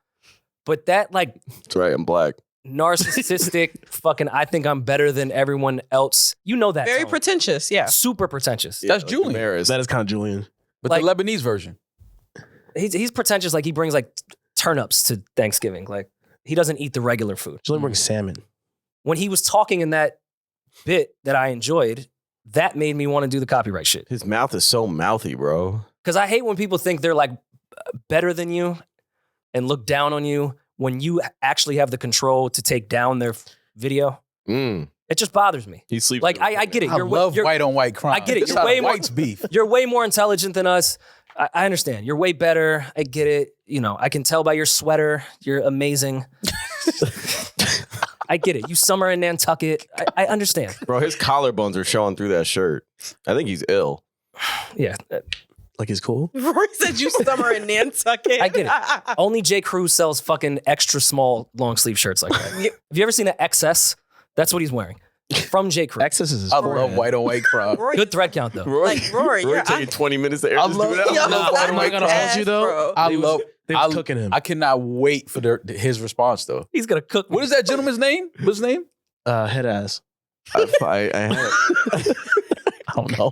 But that like That's right. I'm black. narcissistic fucking I think I'm better than everyone else. That Very tone. pretentious. Yeah. Super pretentious. That's like Julian. Demaris. That is kind of Julian. But like- the Lebanese version. He's pretentious. Like he brings like turnips to Thanksgiving. Like he doesn't eat the regular food. Julian brings salmon. When he was talking in that bit that I enjoyed, that made me want to do the copyright shit. His mouth is so mouthy, bro. Because I hate when people think they're like better than you and look down on you when you actually have the control to take down their video. Mm. It just bothers me. He sleeps. Like I get it. I love white on white crime. I get it. This You're how the way more- whites beef. You're way more intelligent than us. I understand. You're way better. I get it. I can tell by your sweater. You're amazing. I get it. You summer in Nantucket. I understand. Bro, his collarbones are showing through that shirt. I think he's ill. Yeah. Like he's cool. Rory said you summer in Nantucket. I get it. Only J. Crew sells fucking extra small long sleeve shirts like that. Have you ever seen an XS? That's what he's wearing. From J. Crew. Access is his I forehead. love white on white crime. Rory, Good thread count though. Rory, Rory, Rory you're- taking 20 minutes to air I this love- dude out. Yo, I love white I'm on not white gonna crime. hold you though. bro. I They love. They was cooking him. I cannot wait for his response though. He's gonna cook. What is that gentleman's name? What's his name? Head ass. I had I don't know.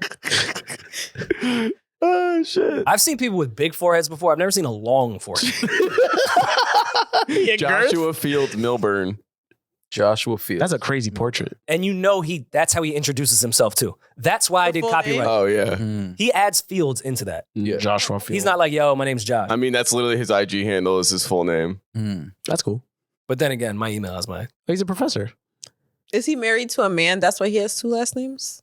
Oh, shit. I've seen people with big foreheads before. I've never seen a long forehead. Joshua Fields Milburn. Joshua Fields. That's a crazy portrait. And that's how he introduces himself too. That's why I did full copyright. name? Oh, yeah. Mm. He adds Fields into that. Yeah. Joshua Fields. He's not like, yo, my name's Josh. I mean, that's literally his IG handle is his full name. Mm. That's cool. But then again, my email is my. He's a professor. Is he married to a man? That's why he has two last names?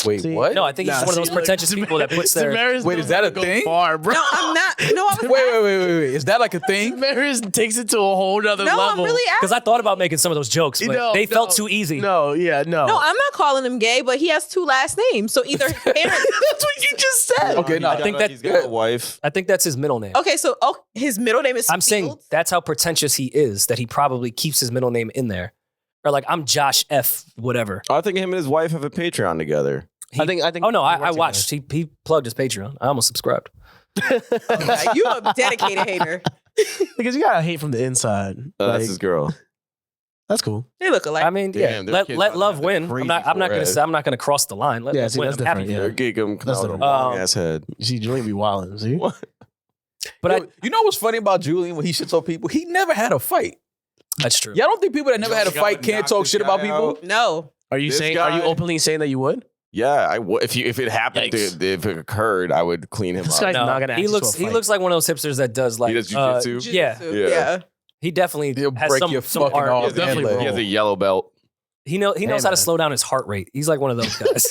Wait, See? what? No, I think he's just one of those pretentious people that puts their. Demaris Wait, is that a doesn't go thing? Far, bro. No, I'm not. No, I was Wait. Is that like a thing? Demaris takes it to a whole nother No, level. I'm really Because asking. I thought about making some of those jokes, but No, they felt no. too easy. No, yeah, no. No, I'm not calling him gay, but he has two last names. So either his parents. That's what you just said. Okay, no. I think that- he's got a wife. I think that's his middle name. Okay, so his middle name is I'm saying Fields? that's how pretentious he is, that he probably keeps his middle name in there. Or like, I'm Josh F. whatever. I think him and his wife have a Patreon together. I think. Oh no, they I work watched. He plugged his Patreon. I almost subscribed. Okay, you a dedicated hater. together. Because you gotta hate from the inside. That's Like, his girl. That's cool. They look alike. I mean, yeah, Damn, their let kids let gotta love have the win. crazy I'm not gonna forehead. say I'm not gonna cross the line. Let Yeah, love see, win. that's I'm happy different, for yeah. it. Gig him come That's out a different. long ass head. You see, Julian be wilding. See, What? But Yo, you know what's funny about Julian when he shits on people? He never had a fight. that's true. Y'all don't think people that never had a think I fight would can't knock talk this shit guy about people? out? no. are you This saying? Are you guy- openly saying that you would? Yeah, I would. If it happened, Yikes. if it occurred, I would clean him This up. guy's No, not gonna. he ask you looks to a he fight. looks like one of those hipsters that does like He does jujitsu? Yeah. Jiu-jitsu. Yeah. He definitely He'll has break some, your some fucking art. arm. He has, definitely, a, bro. he has a yellow belt. He knows how man. to slow down his heart rate. He's like one of those guys.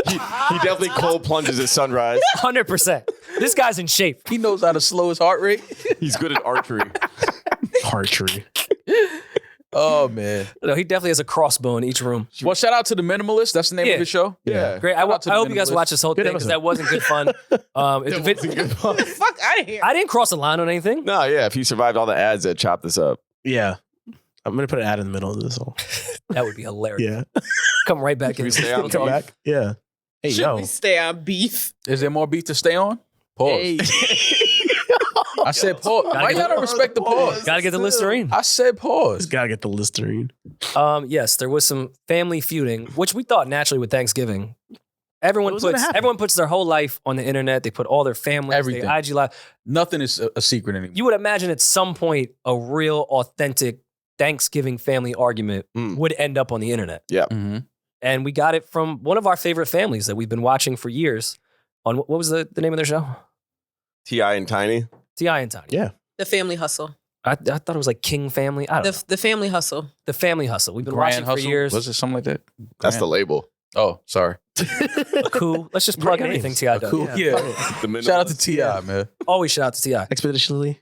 He definitely cold plunges at sunrise. 100%. This guy's in shape. He knows how to slow his heart rate. He's good at archery. archery. Oh man. No, he definitely has a crossbow in each room. Well, shout out to the Minimalists. That's the name Yeah. of the show. Yeah. Great. I Shout out to the hope you guys Minimalists. watch this whole Good thing because episode. that wasn't good fun. Fuck out of here. I didn't cross the line on anything. No, yeah. If he survived all the ads that chopped this up. Yeah, I'm gonna put an ad in the middle of this all. That would be hilarious. Yeah, Come right back Should we in. stay on come beef? back. Yeah. Hey Should yo. we stay on beef? Is there more beef to stay on? Pause. Hey. I said pause. Why you gotta respect the pause? Gotta get the Listerine. I said pause. Just gotta get the Listerine. Yes, there was some family feuding, which we thought naturally with Thanksgiving. Everyone What was gonna happen? puts their whole life on the internet. They put all their family, Everything. their IG live. Nothing is a secret anymore. You would imagine at some point a real authentic Thanksgiving family argument Mm. would end up on the internet. Mm-hmm. And we got it from one of our favorite families that we've been watching for years. On what was the name of their show? T.I. and Tiny. T.I. and Tanya. Yeah. The Family Hustle. I thought it was like King Family. I don't know. The Family Hustle. The Family Hustle. We've been Grand watching Hustle. for years. Was it something like that? That's the Grand- label. Oh, sorry. A coup. Let's just plug Great anything names. T.I. does. Cool. Yeah. Yeah. The Shout out to Minimalists. T.I., man. Always shout out to T.I. Expeditiously.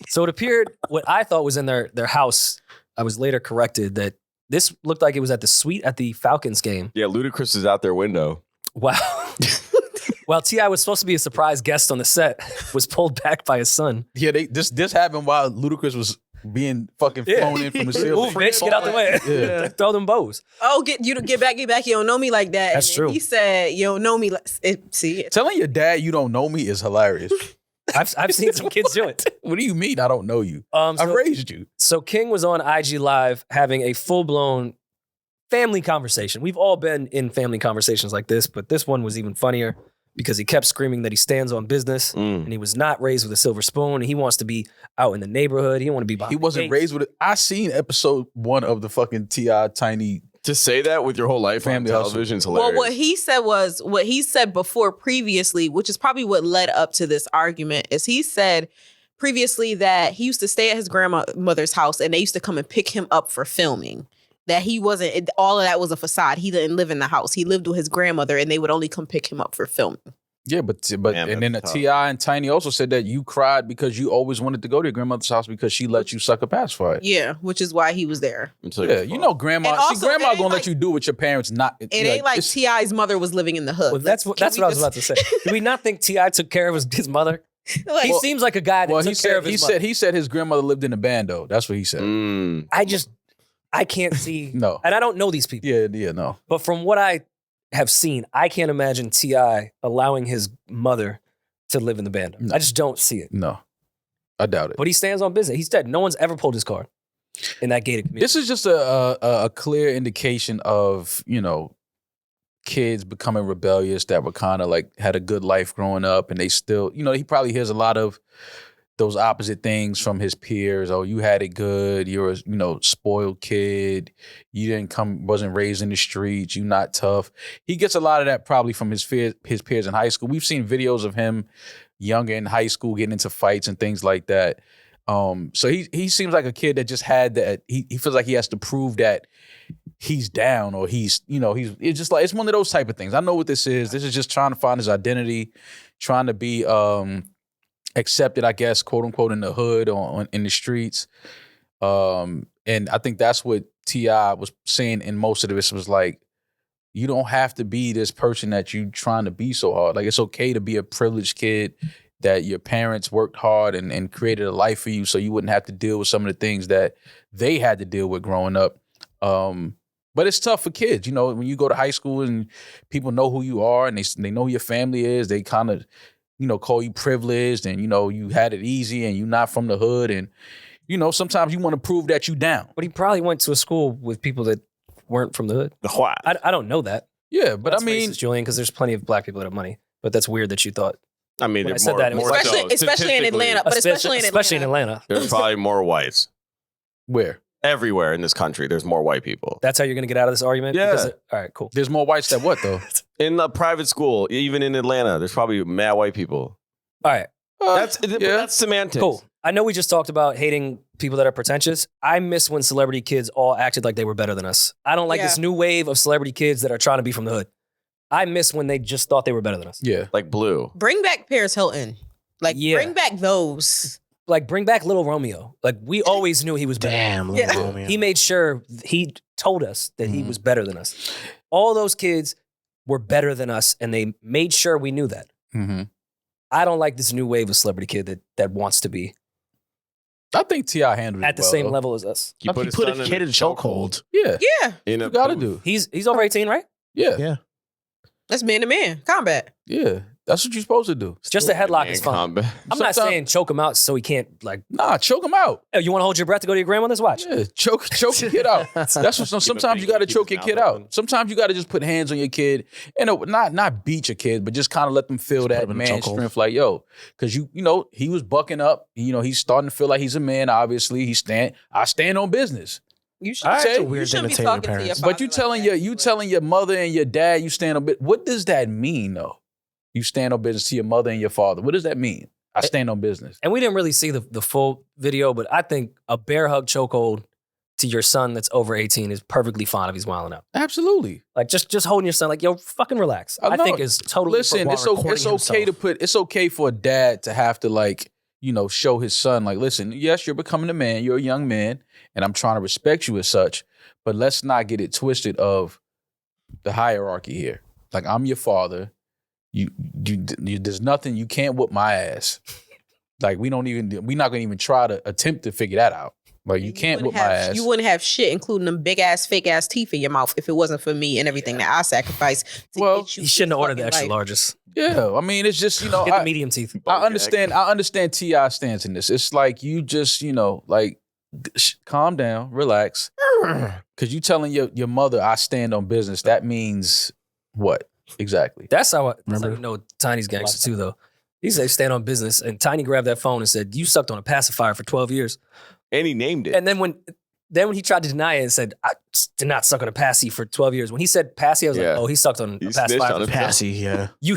So it appeared what I thought was in their house. I was later corrected that this looked like it was at the suite at the Falcons game. Yeah, Ludacris is out their window. Wow. While T.I. was supposed to be a surprise guest on the set, was pulled back by his son. Yeah, this happened while Ludacris was being fucking flown in from the ceiling. Move, bitch, get out the way. Yeah. Throw them bows. Oh, get back. You don't know me like that. That's And then true. He said, "You don't know me." See, Telling your dad you don't know me is hilarious. I've seen some kids do it. What do you mean I don't know you? So, I raised you. so King was on IG Live having a full-blown family conversation. We've all been in family conversations like this, but this one was even funnier because he kept screaming that he stands on business and he was not raised with a silver spoon. And he wants to be out in the neighborhood. He don't want to be behind He wasn't the gates. raised with it. I seen episode 1 of the fucking T.I. Tiny. To say that with your whole life Family on Hustle. television is well, hilarious. what he said was what he said before previously, which is probably what led up to this argument. Is he said previously that he used to stay at his grandmother's house and they used to come and pick him up for filming. That he wasn't. All of that was a facade. He didn't live in the house. He lived with his grandmother, and they would only come pick him up for filming. Yeah, but Damn, and then that's tough. T.I. and Tiny also said that you cried because you always wanted to go to your grandmother's house because she let you suck a pacifier. Yeah, which is why he was there. Yeah, you know grandma. And See, also, grandma it ain't gonna like- let you do what your parents not. It ain't like it's- T.I.'s mother was living in the hood. Well, that's what I was about to say. Did we not think T.I. took care of his mother? Like, He seems like a guy that Well, took care of his mother. he said his grandmother lived in a bando. That's what he said. I can't see. No. And I don't know these people. Yeah, no. But from what I have seen, I can't imagine T.I. allowing his mother to live in the band. No. I just don't see it. No. I doubt it. But he stands on business. He said no one's ever pulled his card in that gated community. This is just a clear indication of, kids becoming rebellious that were kind of like had a good life growing up and they still, he probably hears a lot of those opposite things from his peers. Oh, you had it good. You're a, spoiled kid. You wasn't raised in the streets. You not tough. He gets a lot of that probably from his peers in high school. We've seen videos of him younger in high school getting into fights and things like that. So he seems like a kid that just had that. He feels like he has to prove that he's down or he's it's just like, it's one of those type of things. I know what this is. This is just trying to find his identity, trying to be accepted, I guess, quote unquote, in the hood or in the streets. And I think that's what T.I. was saying in most of this was like, you don't have to be this person that you trying to be so hard. Like, it's okay to be a privileged kid that your parents worked hard and created a life for you so you wouldn't have to deal with some of the things that they had to deal with growing up. But it's tough for kids, when you go to high school and people know who you are and they know who your family is, they kind of call you privileged and, you had it easy and you're not from the hood. And, sometimes you want to prove that you down. But he probably went to a school with people that weren't from the hood. What? I don't know that. Yeah, but That's I mean, racist, Julian, because there's plenty of black people that have money. But that's weird that you thought. I mean, When I there's said more, that, it was more like- so, Especially in Atlanta. But especially in Atlanta. There's probably more whites. where? Everywhere in this country, there's more white people. That's how you're going to get out of this argument? Yeah. All right, cool. There's more whites than what, though? In the private school, even in Atlanta, there's probably mad white people. All right, That's semantics. cool. I know we just talked about hating people that are pretentious. I miss when celebrity kids all acted like they were better than us. I don't like this new wave of celebrity kids that are trying to be from the hood. I miss when they just thought they were better than us. Yeah. Like Blue. Bring back Paris Hilton. Like, bring back those. Like, bring back Little Romeo. Like, we always knew he was better. Damn, Yeah. little Romeo. He made sure he told us that he was better than us. All those kids were better than us, and they made sure we knew that. Mm-hmm. I don't like this new wave of celebrity kid that wants to be I think T.I. handled it at the well, same though. level as us. He put a kid in chokehold. Yeah. Yeah. You got to do. He's over 18, right? Yeah. Yeah. That's man to man combat. Yeah. That's what you're supposed to do. Just a headlock is fine. Combat. I'm not Sometimes- saying choke him out so he can't, like, Nah, choke him out. oh, you want to hold your breath to go to your grandmother's? Watch. Yeah, choke your kid out. That's what sometimes you got to choke your kid out. Sometimes you got to just put hands on your kid and not beat your kid, but just kind of let them feel Just that put 'em in a man chokehold. strength. Like, yo, because he was bucking up. He's starting to feel like he's a man. Obviously, I stand on business. You should All right. say It's a weird you shouldn't be thing to tell your talking to your parents. father But you like telling your mother and your dad you stand on business. What does that mean though? You stand on business to your mother and your father. What does that mean? I stand on business. And we didn't really see the full video, but I think a bear hug chokehold to your son that's over 18 is perfectly fine if he's wilding out. Absolutely. Like, just holding your son, like, yo, fucking relax. I I know. think is totally Listen, while it's recording okay himself. it's okay for a dad to have to show his son like, listen, yes, you're becoming a man, you're a young man, and I'm trying to respect you as such, but let's not get it twisted of the hierarchy here. Like, I'm your father. You there's nothing, you can't whoop my ass. Like, we're not gonna even try to attempt to figure that out. Like, you can't whoop my ass. You wouldn't have shit, including them big ass, fake ass teeth in your mouth, if it wasn't for me and everything that I sacrificed. Well, get you He shouldn't have ordered the fucking extra life. largest. Yeah, I mean, it's just, Get the medium teeth. I understand T.I. stance in this. It's like you just, calm down, relax. Because you telling your mother, I stand on business, that means what exactly? That's how Remember? you know Tiny's gangster too, though. He said stand on business, and Tiny grabbed that phone and said, "You sucked on a pacifier for 12 years." And he named it. And then when he tried to deny it and said, "I did not suck on a passy for 12 years," when he said passy, I was Yeah. like, "Oh, he sucked on He a snitched pacifier." on it. Passy, yeah. You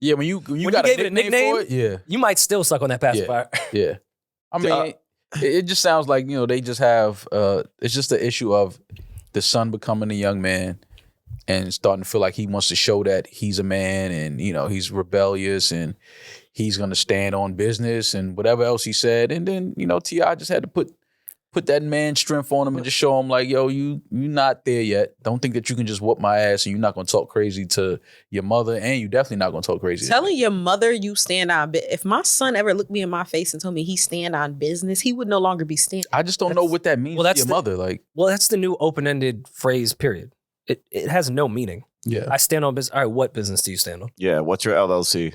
Yeah, when you When got you a gave it a nickname for nickname? it, you might still suck on that pacifier. yeah. I mean, it just sounds like, they just have, it's just the issue of the son becoming a young man and starting to feel like he wants to show that he's a man and, he's rebellious and he's going to stand on business and whatever else he said. And then, T.I. just had to put that man strength on him and just show him like, yo, you not there yet. Don't think that you can just whoop my ass and you're not going to talk crazy to your mother, and you definitely not going to talk crazy to me. Telling your mother you stand on if my son ever looked me in my face and told me he stand on business, he would no longer be standing. I just don't know what that means Well, to that's your the- mother. Like, Well, that's the new open-ended phrase, period. It has no meaning. yeah. I stand on business. All right, what business do you stand on? Yeah, what's your LLC?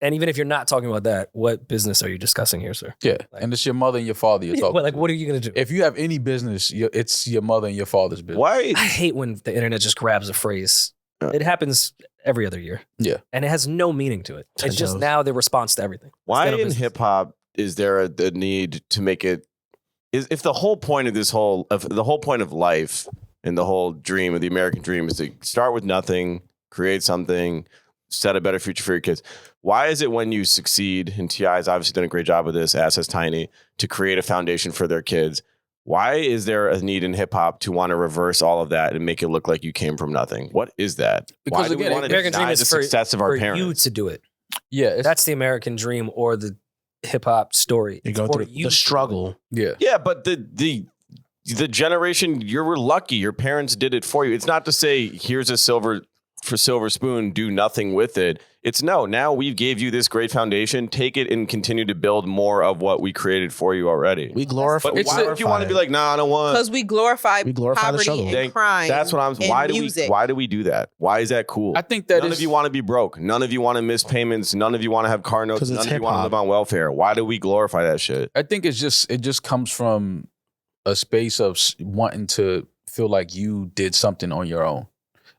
And even if you're not talking about that, what business are you discussing here, sir? Yeah, Like- and it's your mother and your father you're talking. Well, like, to. what are you going to do? If you have any business, it's your mother and your father's business. Why? I hate when the internet just grabs a phrase. It happens every other year. Yeah. And it has no meaning to it. It's just knows. now the response to everything. Why Stand on in business. hip hop is there the need to make it? If the whole point of the whole point of life and the whole dream of the American dream is to start with nothing, create something, set a better future for your kids. Why is it when you succeed, and T.I. has obviously done a great job of this, as has Tiny, to create a foundation for their kids? Why is there a need in hip hop to want to reverse all of that and make it look like you came from nothing? What is that? Because Why do again, we want to American dream deny is the for- success of our For you parents? to do it. Yeah, it's, That's the American dream or the hip hop story. You It's go for through you the to do it. struggle. yeah. Yeah, but the generation, you were lucky. Your parents did it for you. It's not to say here's a silver for silver spoon, do nothing with it. It's no, now we've gave you this great foundation. Take it and continue to build more of what we created for you already. We glorify. But why would you want to be like, nah, I don't want? Because we glorify the poverty struggle. and crime. That's what I'm. Why do music. Why do we do that? Why is that cool? I think that none of you want to be broke. None of you want to miss payments. None of you want to have car notes. 'Cause it's None of you want to hip-hop. live on welfare. Why do we glorify that shit? I think it just comes from a space of wanting to feel like you did something on your own.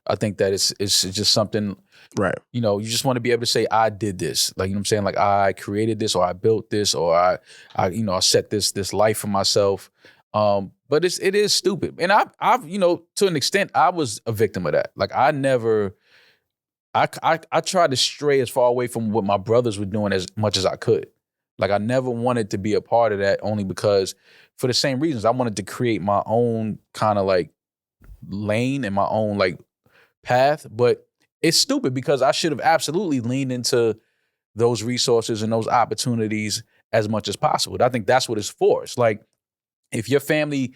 I think that it's just something, Right. you know, you just want to be able to say, I did this. Like, you know what I'm saying? Like, I created this, or I built this, or I you know, I set this life for myself. But it is stupid. And I've, you know, to an extent, I was a victim of that. Like, I tried to stray as far away from what my brothers were doing as much as I could. Like, I never wanted to be a part of that, only because for the same reasons, I wanted to create my own kind of like lane and my own like path. But it's stupid because I should have absolutely leaned into those resources and those opportunities as much as possible. I think that's what it's for. It's like, if your family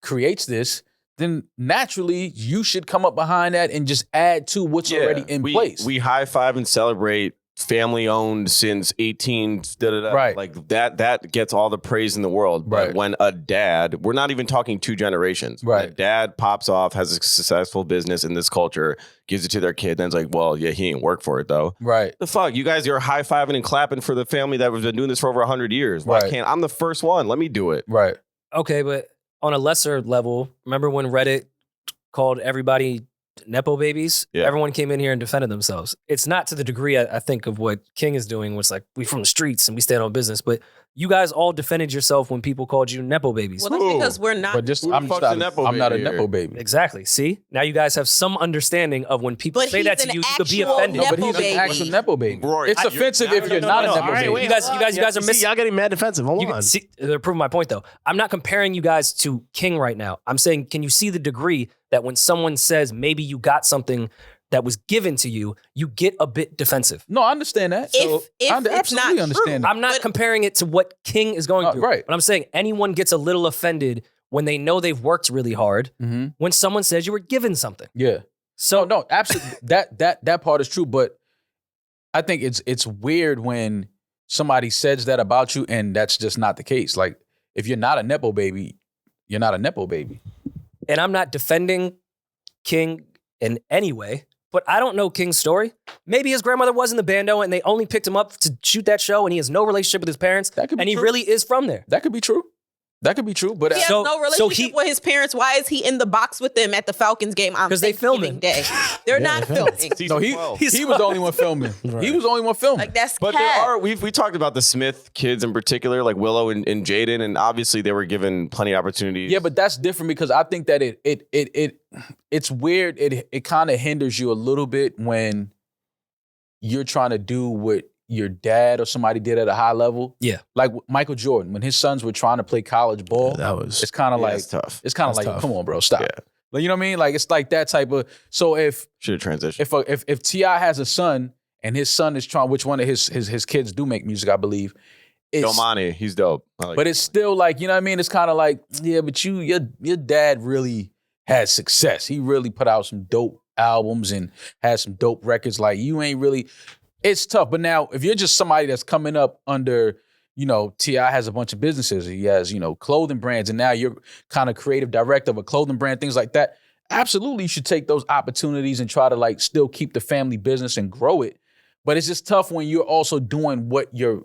creates this, then naturally you should come up behind that and just add to what's already in place. We high five and celebrate family owned since 18 Right. Like that gets all the praise in the world. But Right. when a dad, we're not even talking 2 generations. When Right. a dad pops off, has a successful business in this culture, gives it to their kid, then it's like, well, yeah, he ain't work for it though. Right. The fuck? You guys are high fiving and clapping for the family that has been doing this for over 100 years. Why Right. can't I'm the first one? Let me do it. Right. Okay, but on a lesser level, remember when Reddit called everybody Nepo babies? Yeah. Everyone came in here and defended themselves. It's not to the degree I think of what King is doing, where it's like, we from the streets and we stand on business, but you guys all defended yourself when people called you Nepo babies. Well, that's because we're not. But just Who the I'm fuck's not a Nepo I'm not a baby here? Nepo baby. Exactly. See? Now you guys have some understanding of when people But say he's that to an you, you could be actual offended. No, but Nepo he's baby. an actual Nepo baby. Rory, It's offensive if you're not a Nepo All right, baby. wait. You guys are See, missing. y'all getting mad defensive. Hold You on. can see, they're proving my point though. I'm not comparing you guys to King right now. I'm saying, can you see the degree that when someone says maybe you got something that was given to you, you get a bit defensive? No, I understand that. So If I it's absolutely not understand true. that. I'm not comparing it to what King is going through. Right. But I'm saying anyone gets a little offended when they know they've worked really hard Mm-hmm. when someone says you were given something. Yeah. So No, absolutely. that part is true, but I think it's weird when somebody says that about you and that's just not the case. Like, if you're not a Nepo baby, you're not a Nepo baby. and I'm not defending King in any way, but I don't know King's story. Maybe his grandmother was in the bando and they only picked him up to shoot that show and he has no relationship with his parents. That could be and he true. really is from there. That could be true. That could be true, but He has So- no so relationship he- with his parents. Why is he in the box with them at the Falcons game on 'Cause they Thanksgiving filming. Day? They're Yeah, not they filming. filming. Season no, he 12. he was the only one filming. Right. He was the only one filming. Like, that's But there cat. are we talked about the Smith kids in particular, like Willow and Jaden, and obviously they were given plenty of opportunities. Yeah, but that's different because I think that it's weird. It kind of hinders you a little bit when you're trying to do what your dad or somebody did at a high level. Yeah. Like Michael Jordan, when his sons were trying to play college ball, That was. it's kind of Yeah, like it's tough. it's kind of That's like, tough. come on, bro, stop. Yeah. Like, you know what I mean? Like, it's like that type of. So if Should have transitioned. if T.I. has a son and his son is trying, which one of his kids do make music, I believe. It's, Domani, he's dope. I like but him. it's still like, you know what I mean? It's kind of like, yeah, but your dad really had success. He really put out some dope albums and had some dope records. Like, you ain't really. It's tough. But now, if you're just somebody that's coming up under, you know, T.I. has a bunch of businesses. He has, you know, clothing brands, and now you're kind of creative director of a clothing brand, things like that. Absolutely, you should take those opportunities and try to like still keep the family business and grow it. But it's just tough when you're also doing what your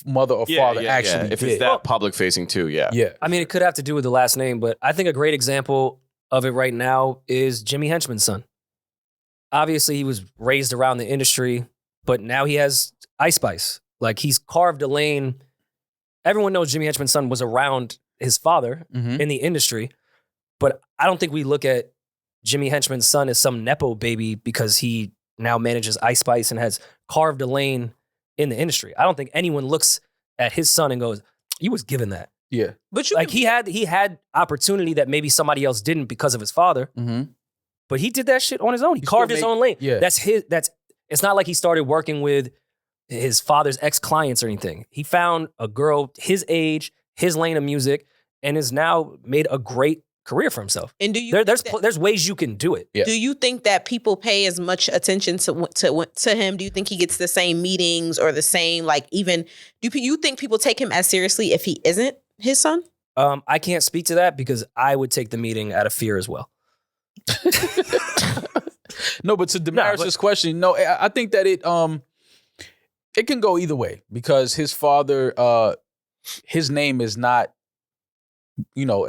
mother or father actually If did. it's that public facing too, yeah. Yeah. I mean, it could have to do with the last name, but I think a great example of it right now is Jimmy Henchman's son. Obviously, he was raised around the industry, but now he has Ice Spice. Like, he's carved a lane. Everyone knows Jimmy Henchman's son was around his father Mhm. in the industry, but I don't think we look at Jimmy Henchman's son as some Nepo baby because he now manages Ice Spice and has carved a lane in the industry. I don't think anyone looks at his son and goes, "He was given that." Yeah. But you Like, can- he had opportunity that maybe somebody else didn't because of his father, Mm-hmm. but he did that shit on his own. He He carved still his make- own lane. yeah. It's not like he started working with his father's ex-clients or anything. He found a girl his age, his lane of music, and has now made a great career for himself. And do you There's ways you can do it. Yeah. do you think that people pay as much attention to him? Do you think he gets the same meetings or the same, like, even, do you think people take him as seriously if he isn't his son? I can't speak to that because I would take the meeting out of fear as well. No, but to Demaris' question, no, I think that it can go either way because his father, his name is not,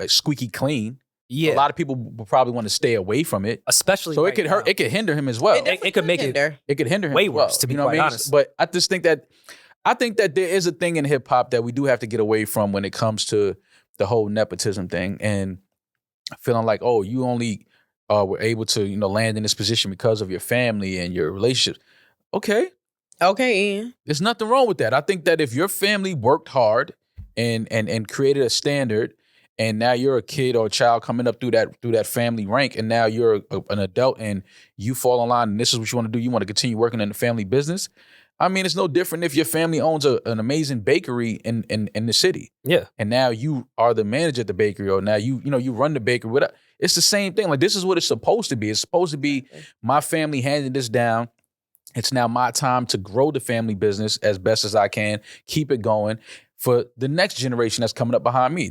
squeaky clean. Yeah. A lot of people will probably want to stay away from it. Especially So right it could now. hurt. It could hinder him as well. It could make hinder. It could hinder him way as well, worse, to be you know what quite I mean? honest. But I just think that there is a thing in hip hop that we do have to get away from when it comes to the whole nepotism thing and feeling like, oh, you only were able to land in this position because of your family and your relationships. Okay, Okay. there's nothing wrong with that. I think that if your family worked hard and created a standard, and now you're a kid or a child coming up through that family rank, and now you're an adult and you fall in line, and this is what you want to do. You want to continue working in the family business. I mean, it's no different if your family owns an amazing bakery in the city. Yeah. And now you are the manager at the bakery, or now you run the bakery. Whatever. It's the same thing. Like, this is what it's supposed to be. It's supposed to be my family handing this down. It's now my time to grow the family business as best as I can, keep it going for the next generation that's coming up behind me.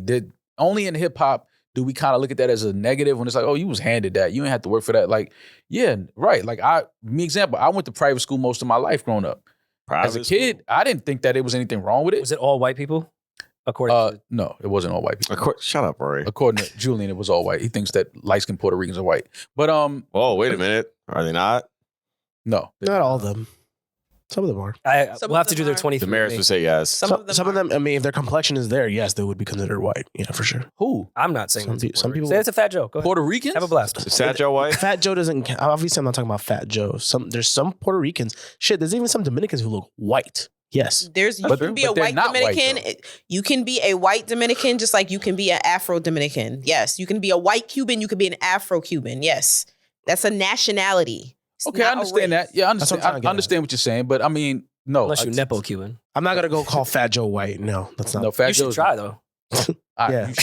Only in hip hop do we kind of look at that as a negative when it's like, oh, you was handed that. You didn't have to work for that. Like, yeah, right. Like, I went to private school most of my life growing up. As a kid, I didn't think that it was anything wrong with it. Was it all white people? According to No, it wasn't all white people. Shut up, Rory. According to Julian, it was all white. He thinks that light-skinned Puerto Ricans are white. But Oh, wait a minute. Are they not? no. Not all of them. Some of them are. Some we'll of have to them do their are. 23. Demaris would say yes. Some of them I mean, if their complexion is there, yes, they would be considered white. Yeah, for sure. Who? I'm not saying Some people- Say it's a fat joke. Go ahead. Puerto Ricans? Have a blast. Is Fat Joe white? Fat Joe doesn't count. Obviously, I'm not talking about Fat Joe. There's some Puerto Ricans. Shit, there's even some Dominicans who look white. Yes. you But can be they're a white not white, Dominican. You can be a white Dominican just like you can be an Afro Dominican. Yes. You can be a white Cuban. You can be an Afro Cuban. Yes. That's a nationality. It's Okay, I not a understand race. that. Yeah, I That's what understand. I'm trying to I get understand what you're saying, but I mean, no. Unless you Nepo Cuban. I'm not gonna go call Fat Joe white. No, that's not. No, Fat You should Joe's- try, though. Yeah. You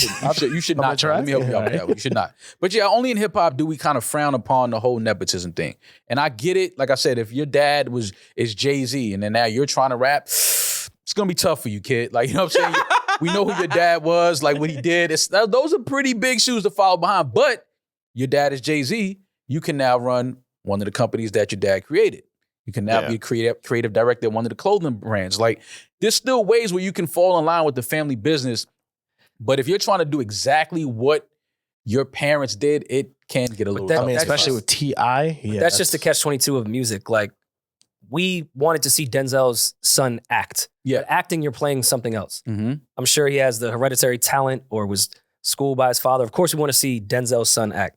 should I'm not gonna try. Let me help you out with that one. You should not. But yeah, only in hip hop do we kind of frown upon the whole nepotism thing. And I get it. Like I said, if your dad is Jay-Z and then now you're trying to rap, it's gonna be tough for you, kid. Like, you know what I'm saying? We know who your dad was, like what he did. Those are pretty big shoes to follow behind. But your dad is Jay-Z. You can now run one of the companies that your dad created. You can now be a creative director of one of the clothing brands. Like, there's still ways where you can fall in line with the family business. But if you're trying to do exactly what your parents did, it can get a little that- tough. I mean, that's especially with T.I. Yeah, That's just the catch-22 of music. Like, we wanted to see Denzel's son act. Yeah. But acting, you're playing something else. Mm-hmm. I'm sure he has the hereditary talent or was schooled by his father. Of course, we want to see Denzel's son act.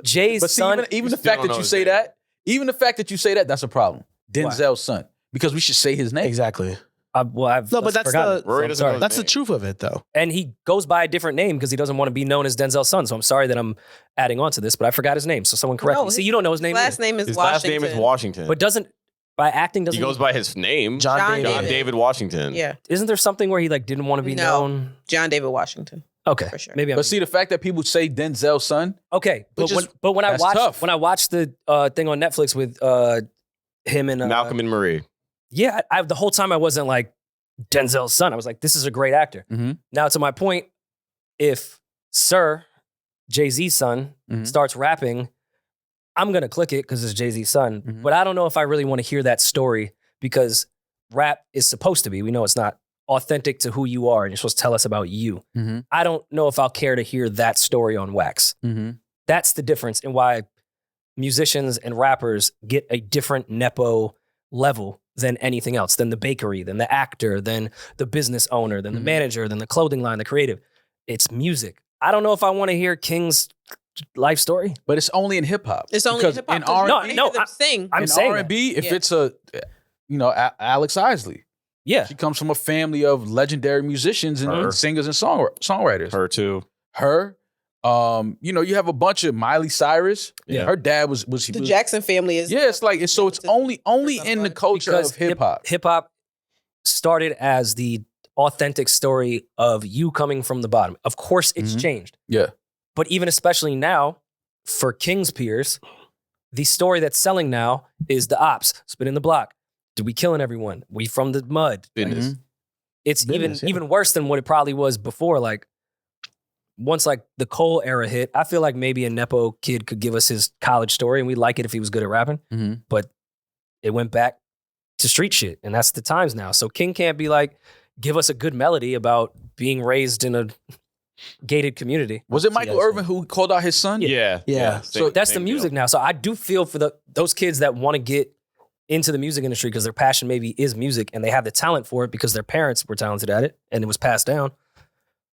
Jay's But see, son, even the still fact don't that know you his say name. that, even the fact that you say that, that's a problem. Denzel's son. Because we should say his name. exactly. I've No, but that's forgotten the- it, Rory I'm doesn't sorry. know That's the truth of it, though. And he goes by a different name because he doesn't want to be known as Denzel's son. So I'm sorry that I'm adding on to this, but I forgot his name. So someone correct No, me. See, you don't know his name Last either. name is His last Washington. name is Washington. But by acting, doesn't he goes by his name. John John David. John David Washington. Yeah. Isn't there something where he didn't want to be No. known? John David Washington. Okay. For sure. Maybe I'm But see, the fact that people say Denzel's son, okay. But Which is- when I that's watched tough. the thing on Netflix with him and Malcolm and Marie. yeah, the whole time I wasn't like Denzel's son. I was like, this is a great actor. Mhm. Now, to my point, if Sir Jay-Z's son Mhm. starts rapping, I'm gonna click it because it's Jay-Z's son. Mhm. But I don't know if I really want to hear that story because rap is supposed to be. We know it's not authentic to who you are, and you're supposed to tell us about you. Mm-hmm. I don't know if I'll care to hear that story on wax. Mm-hmm. That's the difference in why musicians and rappers get a different Nepo level than anything else, than the bakery, than the actor, than the business owner, than the Mhm. manager, than the clothing line, the creative. It's music. I don't know if I want to hear King's life story. But it's only in hip hop. It's only Because hip hop. in R&B, No, sing. I'm in saying R&B, if Yeah. it's Alex Isley, Yeah. she comes from a family of legendary musicians and Her. singers and songwriters. Her too. Her. You have a bunch of Miley Cyrus. Yeah. Her dad was The Jackson family is. Yeah, it's like so. It's only in the culture Because of hip hop. Hip hop started as the authentic story of you coming from the bottom. Of course, it's Mhm. changed. Yeah. But even especially now, for King's peers, the story that's selling now is the ops, spinning the block. Did we killing everyone? We from the mud. Business. It's Business, even worse than what it probably was before. Like, once like the Cole era hit, I feel like maybe a Nepo kid could give us his college story and we'd like it if he was good at rapping. But it went back to street shit, and that's the times now. So King can't be like, give us a good melody about being raised in a gated community. Was it Michael Irvin who called out his son? Yeah. So that's the music now. So I do feel for those kids that want to get into the music industry because their passion maybe is music and they have the talent for it because their parents were talented at it and it was passed down.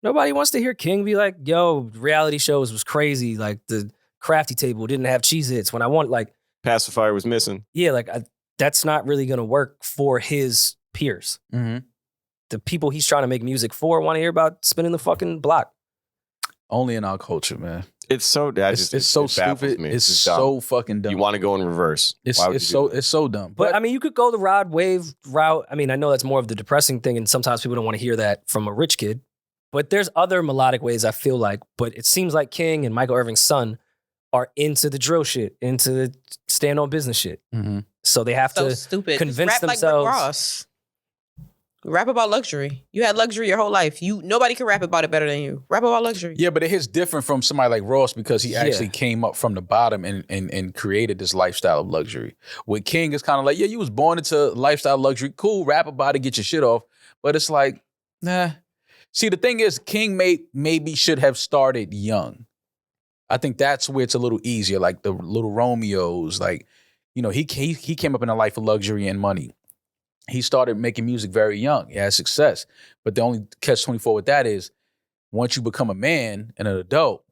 Nobody wants to hear King be like, yo, reality shows was crazy. Like the crafty table didn't have Cheez-Its when I want, like. Pacifier was missing. Yeah, like that's not really going to work for his peers. The people he's trying to make music for want to hear about spinning the fucking block. Only in our culture, man. It's so It's so stupid. Me. It's so fucking dumb. You want to go in reverse. It's so dumb. But I mean, you could go the Rod Wave route. I mean, I know that's more of the depressing thing, and sometimes people don't want to hear that from a rich kid. But there's other melodic ways, I feel like. But it seems like King and Michael Irving's son are into the drill shit, into the stand on business shit. So they have So to stupid. convince Just rap themselves. Like Rick Ross. Rap about luxury. You had luxury your whole life. Nobody can rap about it better than you. Rap about luxury. Yeah, but it hits different from somebody like Ross because he actually came up from the bottom and created this lifestyle of luxury. With King, it's kind of like, yeah, you was born into lifestyle luxury. Cool, rap about it, get your shit off. But it's like, nah. See, the thing is, King maybe should have started young. I think that's where it's a little easier, like the Little Romeos. Like, you know, he came up in a life of luxury and money. He started making music very young. He had success. But the only catch-24 with that is once you become a man and an adult,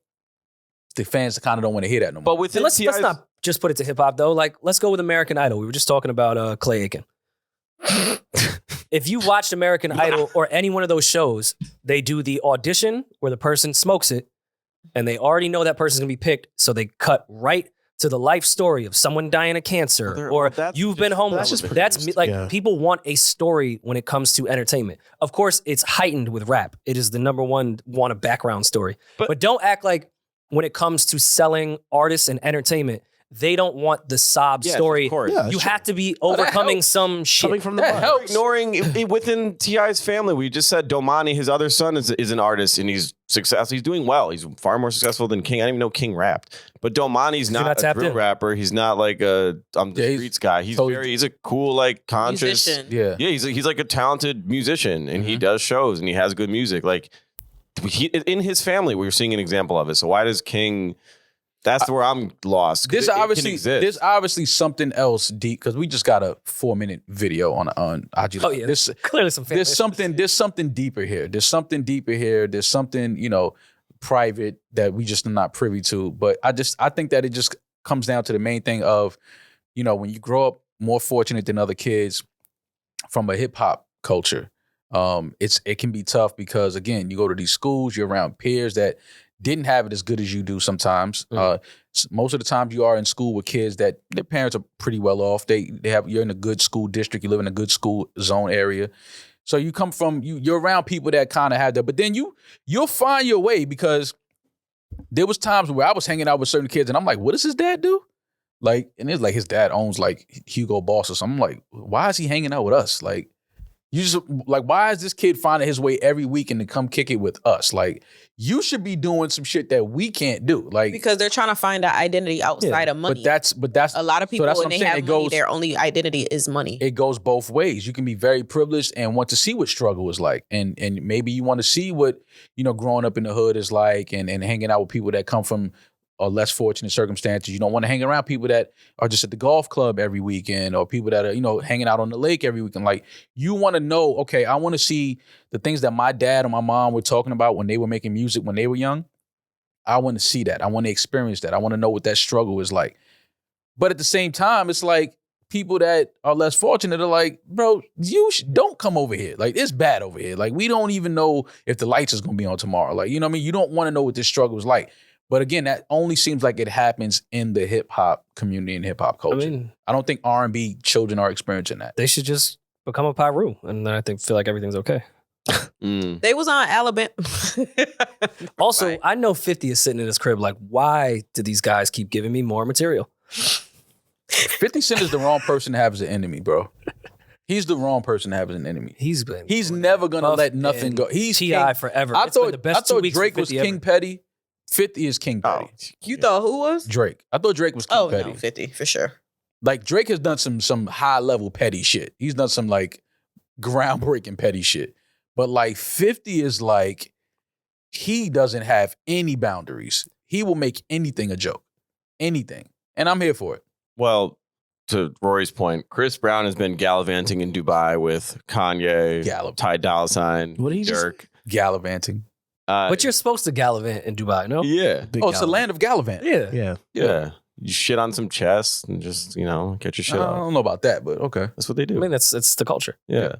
the fans kind of don't want to hear that no more. But with let's not just put it to hip-hop, though. Like, let's go with American Idol. We were just talking about Clay Aiken. If you watched American Idol or any one of those shows, they do the audition where the person smokes it, and they already know that person's going to be picked, so they cut right to the life story of someone dying of cancer or you've been homeless. People want a story when it comes to entertainment. Of course, it's heightened with rap. It is the number one want a background story. But don't act like when it comes to selling artists and entertainment, they don't want the sob story. You have to be overcoming some shit. Coming from the bottom. Ignoring within T.I.'s family, we just said Domani, his other son, is an artist and he's successful. He's doing well. He's far more successful than King. I didn't even know King rapped. But Domani's not a drill rapper. He's not like the streets guy. He's a cool, like conscious. Musician. Yeah. He's like a talented musician and he does shows and he has good music. Like in his family, we're seeing an example of it. So why does King? That's where I'm lost. There's obviously something else deep because we just got a 4-minute video on IG. Oh yeah, there's clearly some. There's something deeper here. There's something private that we just are not privy to. But I think that it just comes down to the main thing of, when you grow up more fortunate than other kids from a hip hop culture, it can be tough because again, you go to these schools, you're around peers that didn't have it as good as you do sometimes. Most of the time you are in school with kids that their parents are pretty well off. You're in a good school district, you live in a good school zone area. So you come from, you're around people that kind of have that, but then you'll find your way because there was times where I was hanging out with certain kids and I'm like, what does his dad do? Like, and it's like his dad owns like Hugo Boss or something. I'm like, why is he hanging out with us? Like, you just like, why is this kid finding his way every weekend to come kick it with us? Like, you should be doing some shit that we can't do. Like, because they're trying to find an identity outside of money. But that's a lot of people when they have money, their only identity is money. It goes both ways. You can be very privileged and want to see what struggle is like, and maybe you want to see what growing up in the hood is like, and hanging out with people that come from less fortunate circumstances. You don't want to hang around people that are just at the golf club every weekend or people that are, hanging out on the lake every weekend. Like, you want to know, okay, I want to see the things that my dad or my mom were talking about when they were making music when they were young. I want to see that. I want to experience that. I want to know what that struggle is like. But at the same time, it's like people that are less fortunate are like, bro, don't come over here. Like, it's bad over here. Like, we don't even know if the lights is going to be on tomorrow. Like, you know what I mean? You don't want to know what this struggle is like. But again, that only seems like it happens in the hip hop community and hip hop culture. I don't think R&B children are experiencing that. They should just become a Pyru, and then I feel like everything's okay. They was on Alabama. Also, Right. I know 50 is sitting in his crib like, why do these guys keep giving me more material? 50 Cent is the wrong person to have as an enemy, bro. He's the wrong person to have as an enemy. He's never gonna Puff let nothing and go. He's T.I. king. forever. I It's been thought the best 2 weeks Drake for was 50 King ever. Petty. 50 is King Petty. You thought who was? Drake. I thought Drake was King Petty. No, 50 for sure. Like Drake has done some high level petty shit. He's done some like groundbreaking petty shit. But like 50 is like, he doesn't have any boundaries. He will make anything a joke. Anything. And I'm here for it. Well, to Rory's point, Chris Brown has been gallivanting in Dubai with Kanye, Ty Dolla $ign, What did he just Dirk. Gallivanting. But you're supposed to gallivant in Dubai, no? Yeah. Big It's the Gallivant. land of Gallivant. Yeah. Yeah. You shit on some chests and just, get your shit I off. don't know about that, but okay. That's what they do. I mean, it's the culture. Yeah.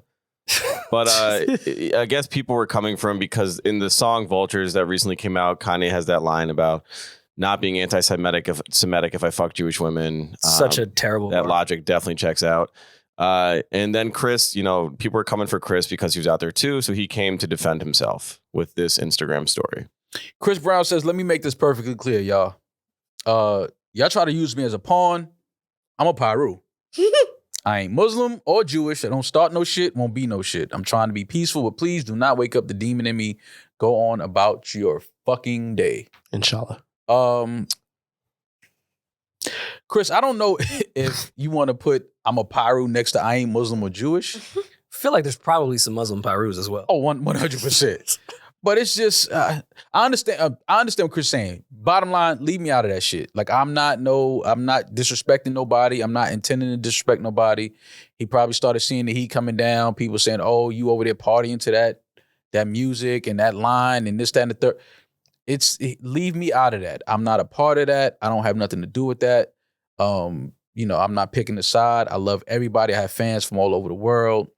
But I guess people were coming from, because in the song Vultures that recently came out, Kanye has that line about not being anti-Semitic if I fuck Jewish women. Such a terrible That bar. logic definitely checks out. And then Chris, people were coming for Chris because he was out there too. So he came to defend himself with this Instagram story. Chris Brown says, let me make this perfectly clear, y'all. Y'all try to use me as a pawn. I'm a Pyru. I ain't Muslim or Jewish. I don't start no shit, won't be no shit. I'm trying to be peaceful, but please do not wake up the demon in me. Go on about your fucking day. Inshallah. Chris, I don't know if you want to put I'm a Pyru next to I ain't Muslim or Jewish. I feel like there's probably some Muslim Pyrus as well. Oh, 100%. But it's just, I understand what Chris is saying. Bottom line, leave me out of that shit. Like, I'm not disrespecting nobody. I'm not intending to disrespect nobody. He probably started seeing the heat coming down. People saying, oh, you over there partying to that music and that line and this, that, and the third. Leave me out of that. I'm not a part of that. I don't have nothing to do with that. I'm not picking a side. I love everybody. I have fans from all over the world.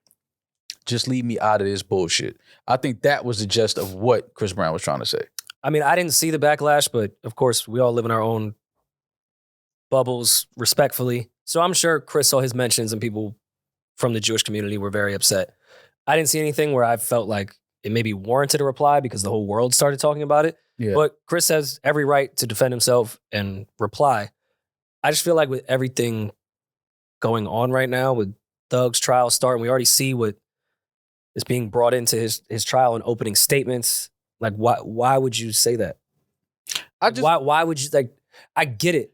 Just leave me out of this bullshit. I think that was the gist of what Chris Brown was trying to say. I mean, I didn't see the backlash, but of course, we all live in our own bubbles respectfully. So I'm sure Chris saw his mentions and people from the Jewish community were very upset. I didn't see anything where I felt like it maybe warranted a reply because the whole world started talking about it. Yeah. But Chris has every right to defend himself and reply. I just feel like with everything going on right now, with Thug's trial starting, we already see what is being brought into his trial and opening statements. Like, why would you say that? Why would you, like, I get it.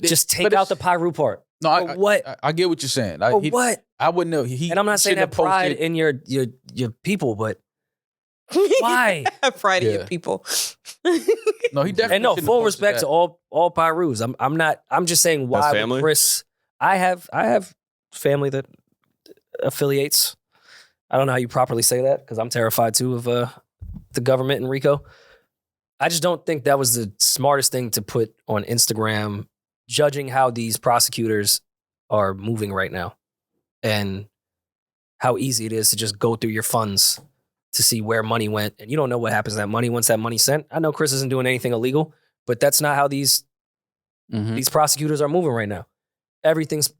Just take out the Pyru part. No, what? I get what you're saying. What? I wouldn't know. And I'm not saying have pride in your people, but why? Pride in your people. No, he definitely. And no, shouldn't full have posted respect that. to all Pyrus. I'm just saying why That's would family? Chris. I have family that affiliates. I don't know how you properly say that because I'm terrified too of the government and RICO. I just don't think that was the smartest thing to put on Instagram, judging how these prosecutors are moving right now and how easy it is to just go through your funds to see where money went. And you don't know what happens to that money once that money's sent. I know Chris isn't doing anything illegal, but that's not how these prosecutors are moving right now. Everything's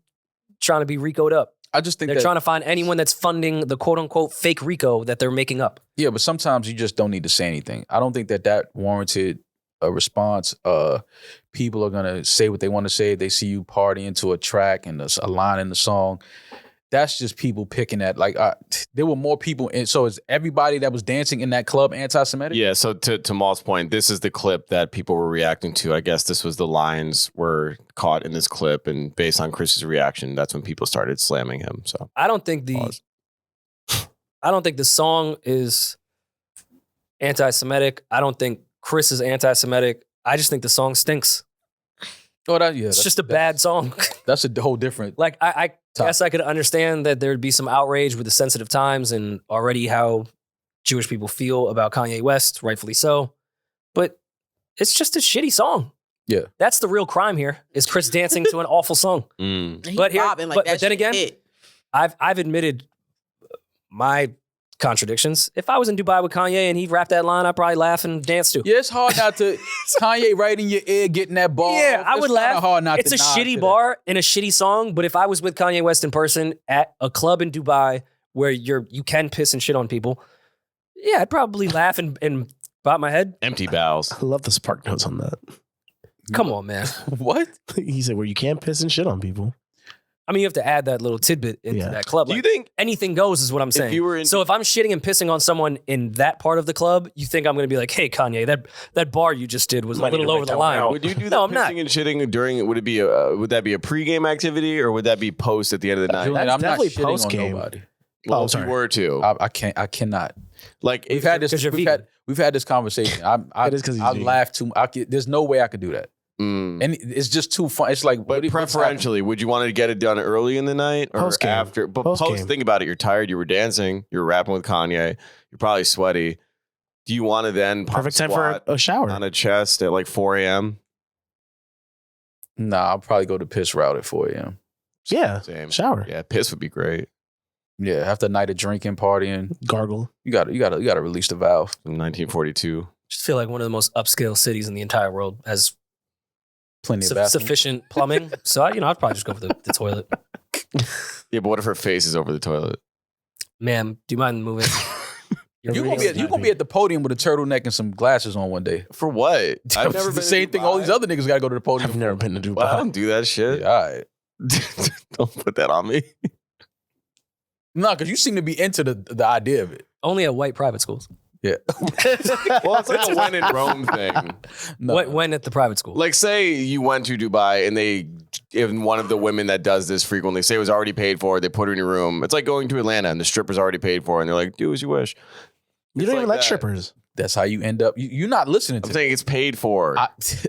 trying to be RICO'd up. I just think They're trying to find anyone that's funding the quote unquote fake RICO that they're making up. Yeah, but sometimes you just don't need to say anything. I don't think that warranted a response. People are gonna say what they want to say. They see you partying to a track and there's a line in the song. That's just people picking at, like, there were more people. And so is everybody that was dancing in that club anti-Semitic? Yeah, so to Maul's point, this is the clip that people were reacting to. I guess this was the lines were caught in this clip, and based on Chris's reaction, that's when people started slamming him. So I don't think the song is anti-Semitic. I don't think Chris is anti-Semitic. I just think the song stinks. Oh, It's just a bad song. That's a whole different. Like, I guess I could understand that there'd be some outrage with the sensitive times and already how Jewish people feel about Kanye West, rightfully so. But it's just a shitty song. Yeah. That's the real crime here, is Chris dancing to an awful song. But here, but then again, I've admitted my contradictions. If I was in Dubai with Kanye and he rapped that line, I'd probably laugh and dance too. Yeah, it's hard not to. Kanye right in your ear, getting that bar. Yeah, I It's would kinda laugh. Hard not It's to a nod shitty to bar and a shitty song, but if I was with Kanye West in person at a club in Dubai where you can piss and shit on people, Yeah, I'd probably laugh and bob my head. Empty bowels. I love the spark notes on that. Come on, man. What? He said, "Where you can't piss and shit on people." I mean, you have to add that little tidbit into that club. Do you Like, think anything goes is what I'm saying. you were in- So if I'm shitting and pissing on someone in that part of the club, you think I'm going to be like, hey, Kanye, that bar you just did was a Might need little to over write the that line. one would you do that No, I'm pissing not. and shitting during? Would that be a pregame activity or would that be post at the end of the night? Julian, That's I'm not definitely shitting post-game. on nobody. Well, Oh, if you sorry. were to, I cannot. like, We've had this. 'Cause you're We've had this conversation. It is 'cause he's I vegan. laugh too. There's no way I could do that, mm. and it's just too fun. It's like, But what's preferentially, would you want to get it done early in the night or Post-game. after? But Post-game. post, think about it. You're tired. You were dancing. You're rapping with Kanye. You're probably sweaty. Do you want to then pop Perfect a time for squat a shower. on a chest at like 4 a.m.? Nah, I'll probably go the piss route at 4 a.m. Yeah, Same. shower, Yeah, piss would be great. Yeah, after a night of drinking, partying, gargle. you got to release the valve. In 1942. Just feel like one of the most upscale cities in the entire world has Plenty of bathrooms. sufficient plumbing. So, I'd probably just go for the toilet. Yeah, but what if her face is over the toilet? Ma'am, do you mind moving? You You're gonna really- be at the podium with a turtleneck and some glasses on one day. For what? I've never the been to same thing. All Dubai. these other niggas got to go to the podium. I've never been to Dubai. Well, I don't do that shit. Yeah, all right. Don't put that on me. No, because you seem to be into the idea of it. Only at white private schools. Yeah. Well, it's like a when in Rome thing. No. When at the private school? Like, say you went to Dubai and if one of the women that does this frequently, say it was already paid for, they put her in your room. It's like going to Atlanta and the stripper's already paid for, and they're like, do as you wish. You It's don't even like like that. strippers. That's how you end up. You're not listening to I'm saying it's paid for.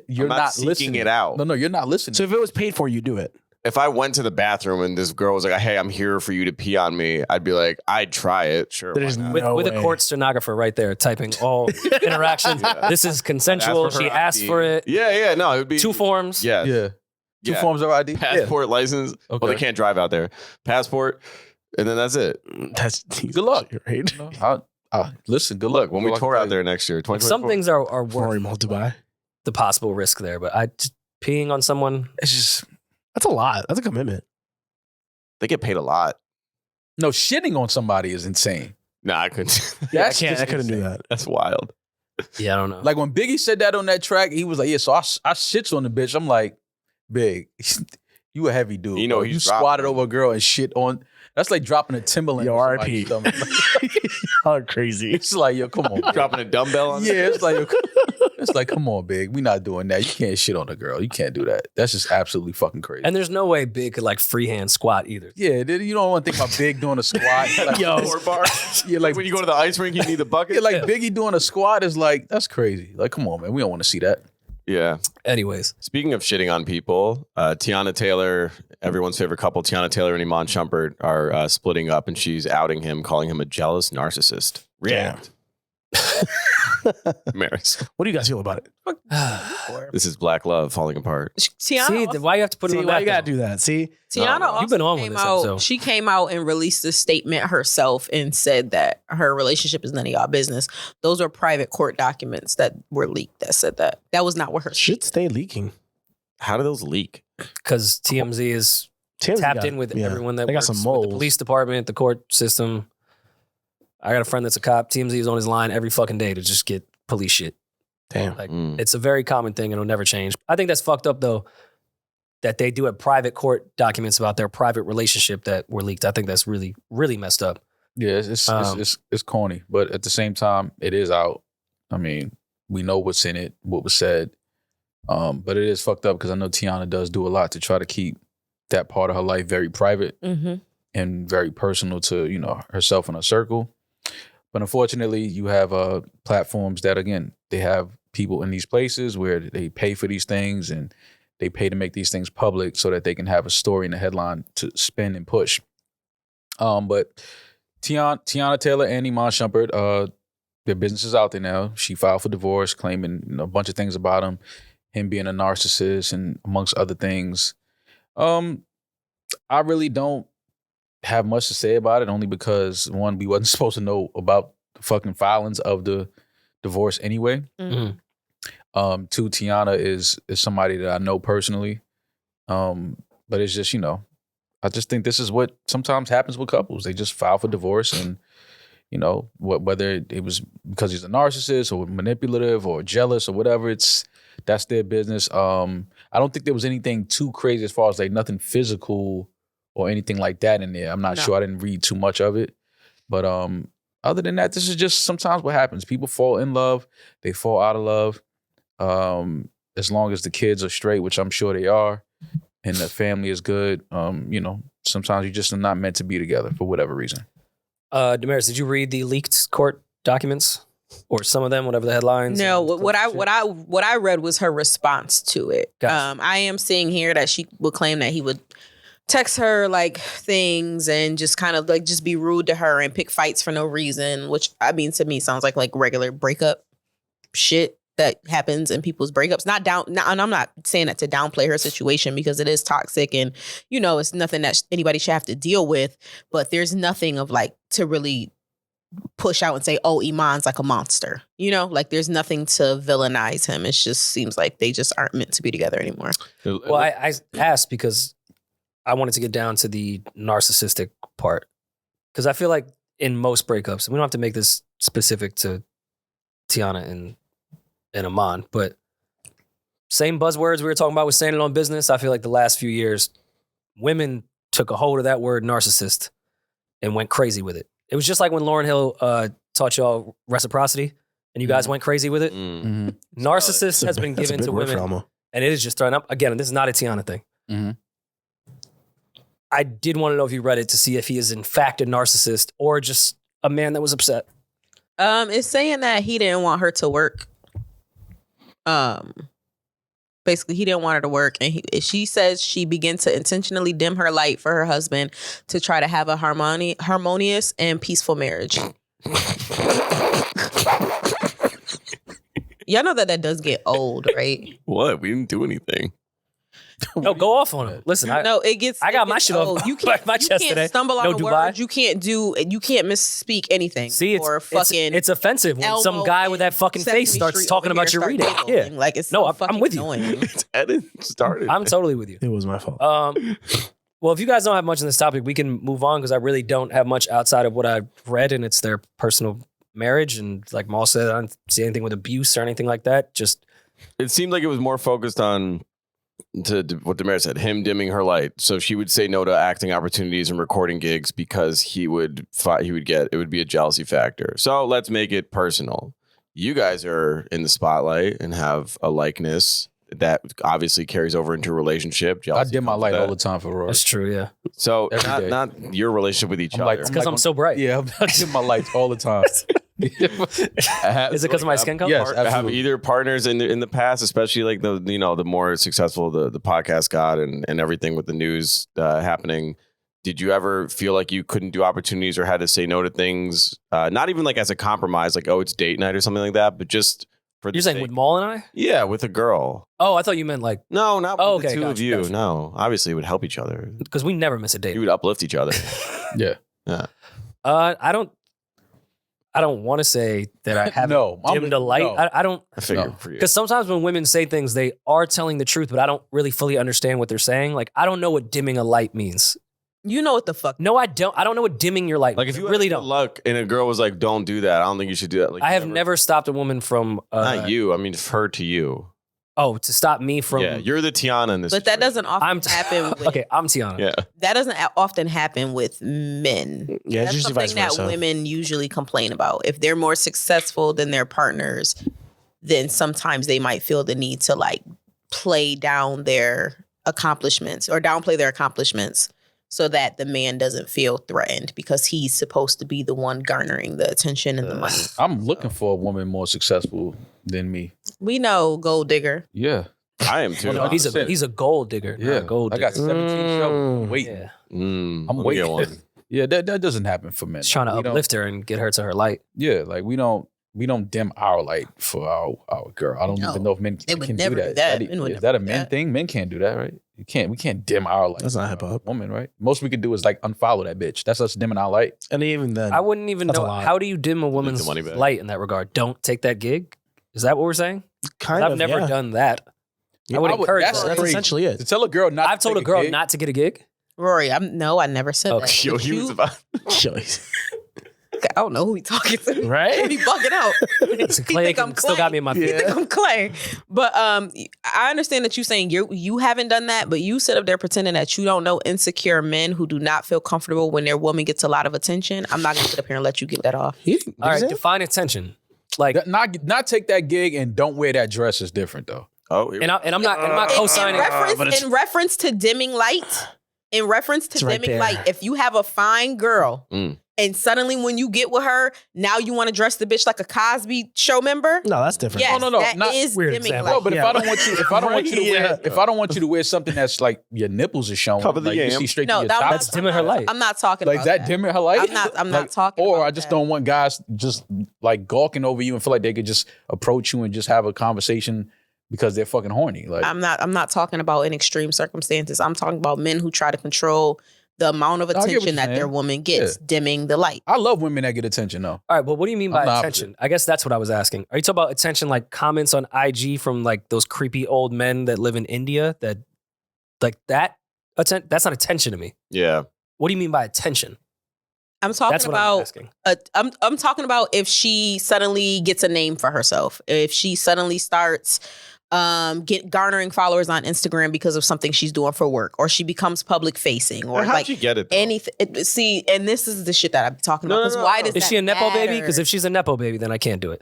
you're I'm not not seeking listening it out. No, you're not listening. So if it was paid for, you do it. If I went to the bathroom and this girl was like, hey, I'm here for you to pee on me, I'd be like, I'd try it. Sure. There's why not? with no with way. a court stenographer right there typing all interactions. Yeah. This is consensual. Ask for her She asked ID. for it. Yeah, no, it would be 2 forms. Yeah. yeah. Two Yeah. forms of ID. Passport, license. Okay. Well, they can't drive out there. Passport, and then that's it. That's Good luck. right? Listen, good Look, luck. when we Good luck tour to out you. there next year, Like, 2024. some things are Rory worth Dubai. the possible risk there, but just peeing on someone. It's just That's a lot. That's a commitment. they get paid a lot. no shitting on somebody is insane. Nah, I couldn't. That's I just couldn't do insane. that. That's wild. Yeah, I don't know. Like when Biggie said that on that track, he was like, "Yeah, so I shits on the bitch." I'm like, "Big, you a heavy dude. You know bro. he's you dropping squatted them. over a girl and shit on. That's like dropping a Timberland. Yo, on RIP. somebody's stomach. Y'all are crazy. It's like, yo, come on. Dropping a dumbbell on Yeah, it's like, come on, Big. We not doing that. You can't shit on a girl. You can't do that. That's just absolutely fucking crazy. And there's no way Big could like freehand squat either. Yeah, you don't want to think about Big doing a squat. Like, Yo. 4 bar. yeah, like When you go to the ice rink, you need the bucket. yeah, like Biggie doing a squat is like, that's crazy. Like, come on, man. We don't want to see that. Yeah. Anyways, Speaking of shitting on people, Teyana Taylor, everyone's favorite couple, Teyana Taylor and Iman Shumpert are splitting up, and she's outing him, calling him a jealous narcissist. React. Maris. What do you guys feel about it? This is black love falling apart. Tiana, see, also, why you have to put it See, on why that? you gotta though? do that? See, Tiana No. also You've been on with came this out. episode. She came out and released a statement herself and said that her relationship is none of y'all business. Those are private court documents that were leaked that said that. That was not what her should stay leaking. How do those leak? Because TMZ is Tim's tapped got- in with yeah. everyone that They got works some with moles. the police department, the court system. I got a friend that's a cop. TMZ is on his line every fucking day to just get police shit. Damn. Like, Mm. it's a very common thing. It'll never change. I think that's fucked up though, that they do have private court documents about their private relationship that were leaked. I think that's really, really messed up. Yeah, it's corny, but at the same time, it is out. I mean, we know what's in it, what was said, but it is fucked up because I know Teyana does do a lot to try to keep that part of her life very private and very personal to herself and her circle. But unfortunately, you have platforms that, again, they have people in these places where they pay for these things and they pay to make these things public so that they can have a story in the headline to spin and push. But Teyana Taylor and Iman Shumpert, their business is out there now. She filed for divorce, claiming a bunch of things about him being a narcissist and amongst other things. I really don't have much to say about it, only because, one, we wasn't supposed to know about the fucking filings of the divorce anyway. Mhm. Two, Teyana is somebody that I know personally. But it's just, I just think this is what sometimes happens with couples. They just file for divorce and, You know, whether it was because he's a narcissist or manipulative or jealous or whatever, that's their business. I don't think there was anything too crazy as far as like nothing physical or anything like that in there. I'm not sure. I didn't read too much of it. But other than that, this is just sometimes what happens. People fall in love. They fall out of love. As long as the kids are straight, which I'm sure they are, and the family is good, you know, sometimes you just are not meant to be together for whatever reason. Demaris, did you read the leaked court documents or some of them, whatever the headlines? No, what I read was her response to it. Gotcha. I am seeing here that she would claim that he would text her like things and just kind of like just be rude to her and pick fights for no reason, which I mean to me sounds like regular breakup shit that happens in people's breakups. And I'm not saying that to downplay her situation because it is toxic and, you know, it's nothing that anybody should have to deal with. But there's nothing of like to really push out and say, oh, Iman's like a monster. You know, like there's nothing to villainize him. It just seems like they just aren't meant to be together anymore. Well, I asked because I wanted to get down to the narcissistic part. Because I feel like in most breakups, we don't have to make this specific to Teyana and Iman, but same buzzwords we were talking about with saying it on business. I feel like the last few years, women took a hold of that word narcissist and went crazy with it. It was just like when Lauryn Hill taught y'all reciprocity and you guys went crazy with it. Mm-hmm. Narcissist has been given to women and it is just thrown up. Again, this is not a Teyana thing. Mm-hmm. I did want to know if you read it to see if he is in fact a narcissist or just a man that was upset. It's saying that he didn't want her to work. Basically he didn't want her to work, and she says she began to intentionally dim her light for her husband to try to have a harmonious and peaceful marriage. Y'all know that does get old, right? What? We didn't do anything. No, go off on him. Listen, I got my shit off You can't, my chest today. Stumble on No a Dubai. word. You can't misspeak anything. See, it's offensive when some guy with that fucking face starts talking about your reading. Yeah, like it's no, so I'm with you. It's Eddin started. I'm totally with you. It was my fault. Well, if you guys don't have much on this topic, we can move on because I really don't have much outside of what I've read, and it's their personal marriage. And like Maul said, I don't see anything with abuse or anything like that. Just it seemed like it was more focused on to what Demaris said, him dimming her light. So she would say no to acting opportunities and recording gigs because it would be a jealousy factor. So let's make it personal. You guys are in the spotlight and have a likeness that obviously carries over into a relationship. I dim my light all the time for Rory. That's true, yeah. So not your relationship with each other. It's because I'm so bright. Yeah, I dim my lights all the time. Is it because of my skin color? Yes, have absolutely. either partners in the past, especially like the more successful the podcast got and everything with the news happening. Did you ever feel like you couldn't do opportunities or had to say no to things? Not even like as a compromise, like, oh, it's date night or something like that, but just for You're saying with Maul and I? Yeah, with a girl. Oh, I thought you meant like No, not with the two gotcha, of you. gotcha. No, obviously it would help each other. because we never miss a date. You would uplift each other. Yeah. I don't want to say that I haven't dimmed a light. No. I don't, I figured for you. because sometimes when women say things, they are telling the truth, but I don't really fully understand what they're saying. Like, I don't know what dimming a light means. You know what the fuck? No, I don't. I don't know what dimming your light Like means. if you really had don't. luck and a girl was like, "Don't do that," I don't think you should do that. Like I have never stopped a woman from. Not you. I mean, her to you. Oh, to stop me from. Yeah, you're the Teyana in this. But that doesn't often I'm happen. With, Okay, I'm Teyana. Yeah. That doesn't often happen with men. Yeah, That's it's usually vice something that versa. women usually complain about. If they're more successful than their partners, then sometimes they might feel the need to like play down their accomplishments or downplay their accomplishments so that the man doesn't feel threatened because he's supposed to be the one garnering the attention and the money. I'm looking for a woman more successful than me. We know gold digger. Yeah. I am too. Well, no, He's a gold digger. Not Yeah. a gold I digger. got 17 shovels waiting. Yeah. I'm let me waiting. get one. Yeah, that doesn't happen for men. He's trying to We don't- uplift her and get her to her light. Yeah, like we don't dim our light for our girl. I don't even know if men they would can never do do that. that. Is Men would that never a do men that. thing? Men can't do that, right? We can't dim our light. That's not for hip a hop. Woman, right? Most we could do is like unfollow that bitch. That's us dimming our light. And even then, I wouldn't even That's a know. lot. How do you dim a woman's money back. light in that regard? Don't take that gig? Is that what we're saying? 'Cause kind I've of, never yeah. done that. Yeah, I would I would- encourage that's her. That's crazy. essentially it. To tell a girl not I've to told a take girl gig, not to get a gig. Rory, I never said Okay. that. Yo, But he was you- about. Yo, I don't know who he talking to. Right? He bugging out. It's Clay think I'm still got me in my You feet. think I'm Clay. But I understand that you saying you haven't done that, but you sit up there pretending that you don't know insecure men who do not feel comfortable when their woman gets a lot of attention. I'm not going to sit up here and let you get that off. All right, define attention. Like, Not take that gig and don't wear that dress is different though. Oh, and I'm not co-signing. In reference to dimming light, if you have a fine girl and suddenly when you get with her, now you want to dress the bitch like a Cosby show member? No, that's different. Yes, No, that not is weird dimming example. light. No, but if I don't want you, if I don't want you to wear, Yeah. if I don't want you to wear something that's like your nipples are showing, Cover the like you yam. see straight No, to your that- top, That's dimming her light. I'm not talking like about that dimming her light. I'm not talking Or about I just that. don't want guys just like gawking over you and feel like they could just approach you and just have a conversation because they're fucking horny. Like I'm not talking about in extreme circumstances. I'm talking about men who try to control the amount of I get what attention you're that their saying. woman gets, Yeah. dimming the light. I love women that get attention though. All right, but what do you mean by I'm the attention? I guess that's what I was asking. Are you talking about attention like comments on IG from like those creepy old men that live in India that like that? That's not attention to me. yeah. What do you mean by attention? I'm talking That's what I'm about. asking. I'm talking about if she suddenly gets a name for herself, if she suddenly starts garnering followers on Instagram because of something she's doing for work, or she becomes public facing, or How'd like you get it? Though? anything. See, and this is the shit that I'm talking about. No, no, Because no, why no. does Is that she a nepo baby? matter? Because if she's a nepo baby, then I can't do it.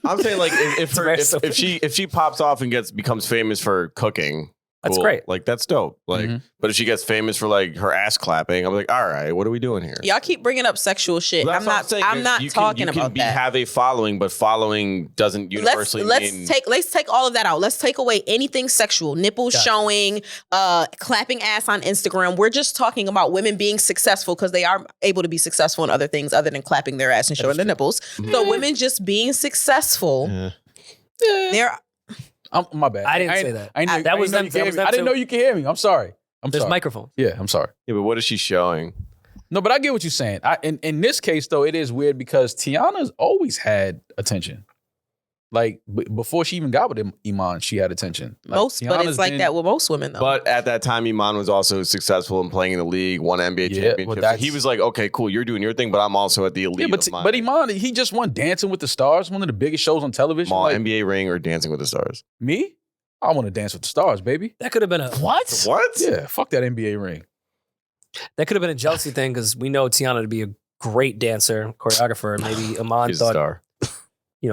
I'm saying like very simple. if she pops off and becomes famous for cooking, That's cool. great. Like that's dope. Like, but if she gets famous for like her ass clapping, I'm like, all right, what are we doing here? Y'all keep bringing up sexual shit. That's I'm what not. saying. I'm not You talking can about that. have a following, but following doesn't universally mean. Let's take all of that out. Let's take away anything sexual, nipples showing, clapping ass on Instagram. We're just talking about women being successful because they are able to be successful in other things other than clapping their ass and showing their nipples. So women just being successful. Yeah. They're My bad. I didn't say that. I didn't That was know them- you that could was hear me. them I didn't too. know you can hear me. I'm sorry. There's sorry. microphones. Yeah, I'm sorry. Yeah, but what is she showing? No, but I get what you're saying. In this case, though, it is weird because Teyana's always had attention. Like before she even got with Iman, she had attention. Like, but Teyana's it's like been- that with most women though. But at that time, Iman was also successful in playing in the league, won NBA Yeah, championship. but So that's- he was like, okay, cool, you're doing your thing, but I'm also at the elite. Yeah, of mine. but Iman, he just won Dancing with the Stars, one of the biggest shows on television. Small Like, NBA ring or Dancing with the Stars. me? I want to dance with the stars, baby. That could have been a What? What? Yeah, fuck that NBA ring. That could have been a jealousy thing because we know Teyana to be a great dancer, choreographer. Maybe Iman He's a thought star.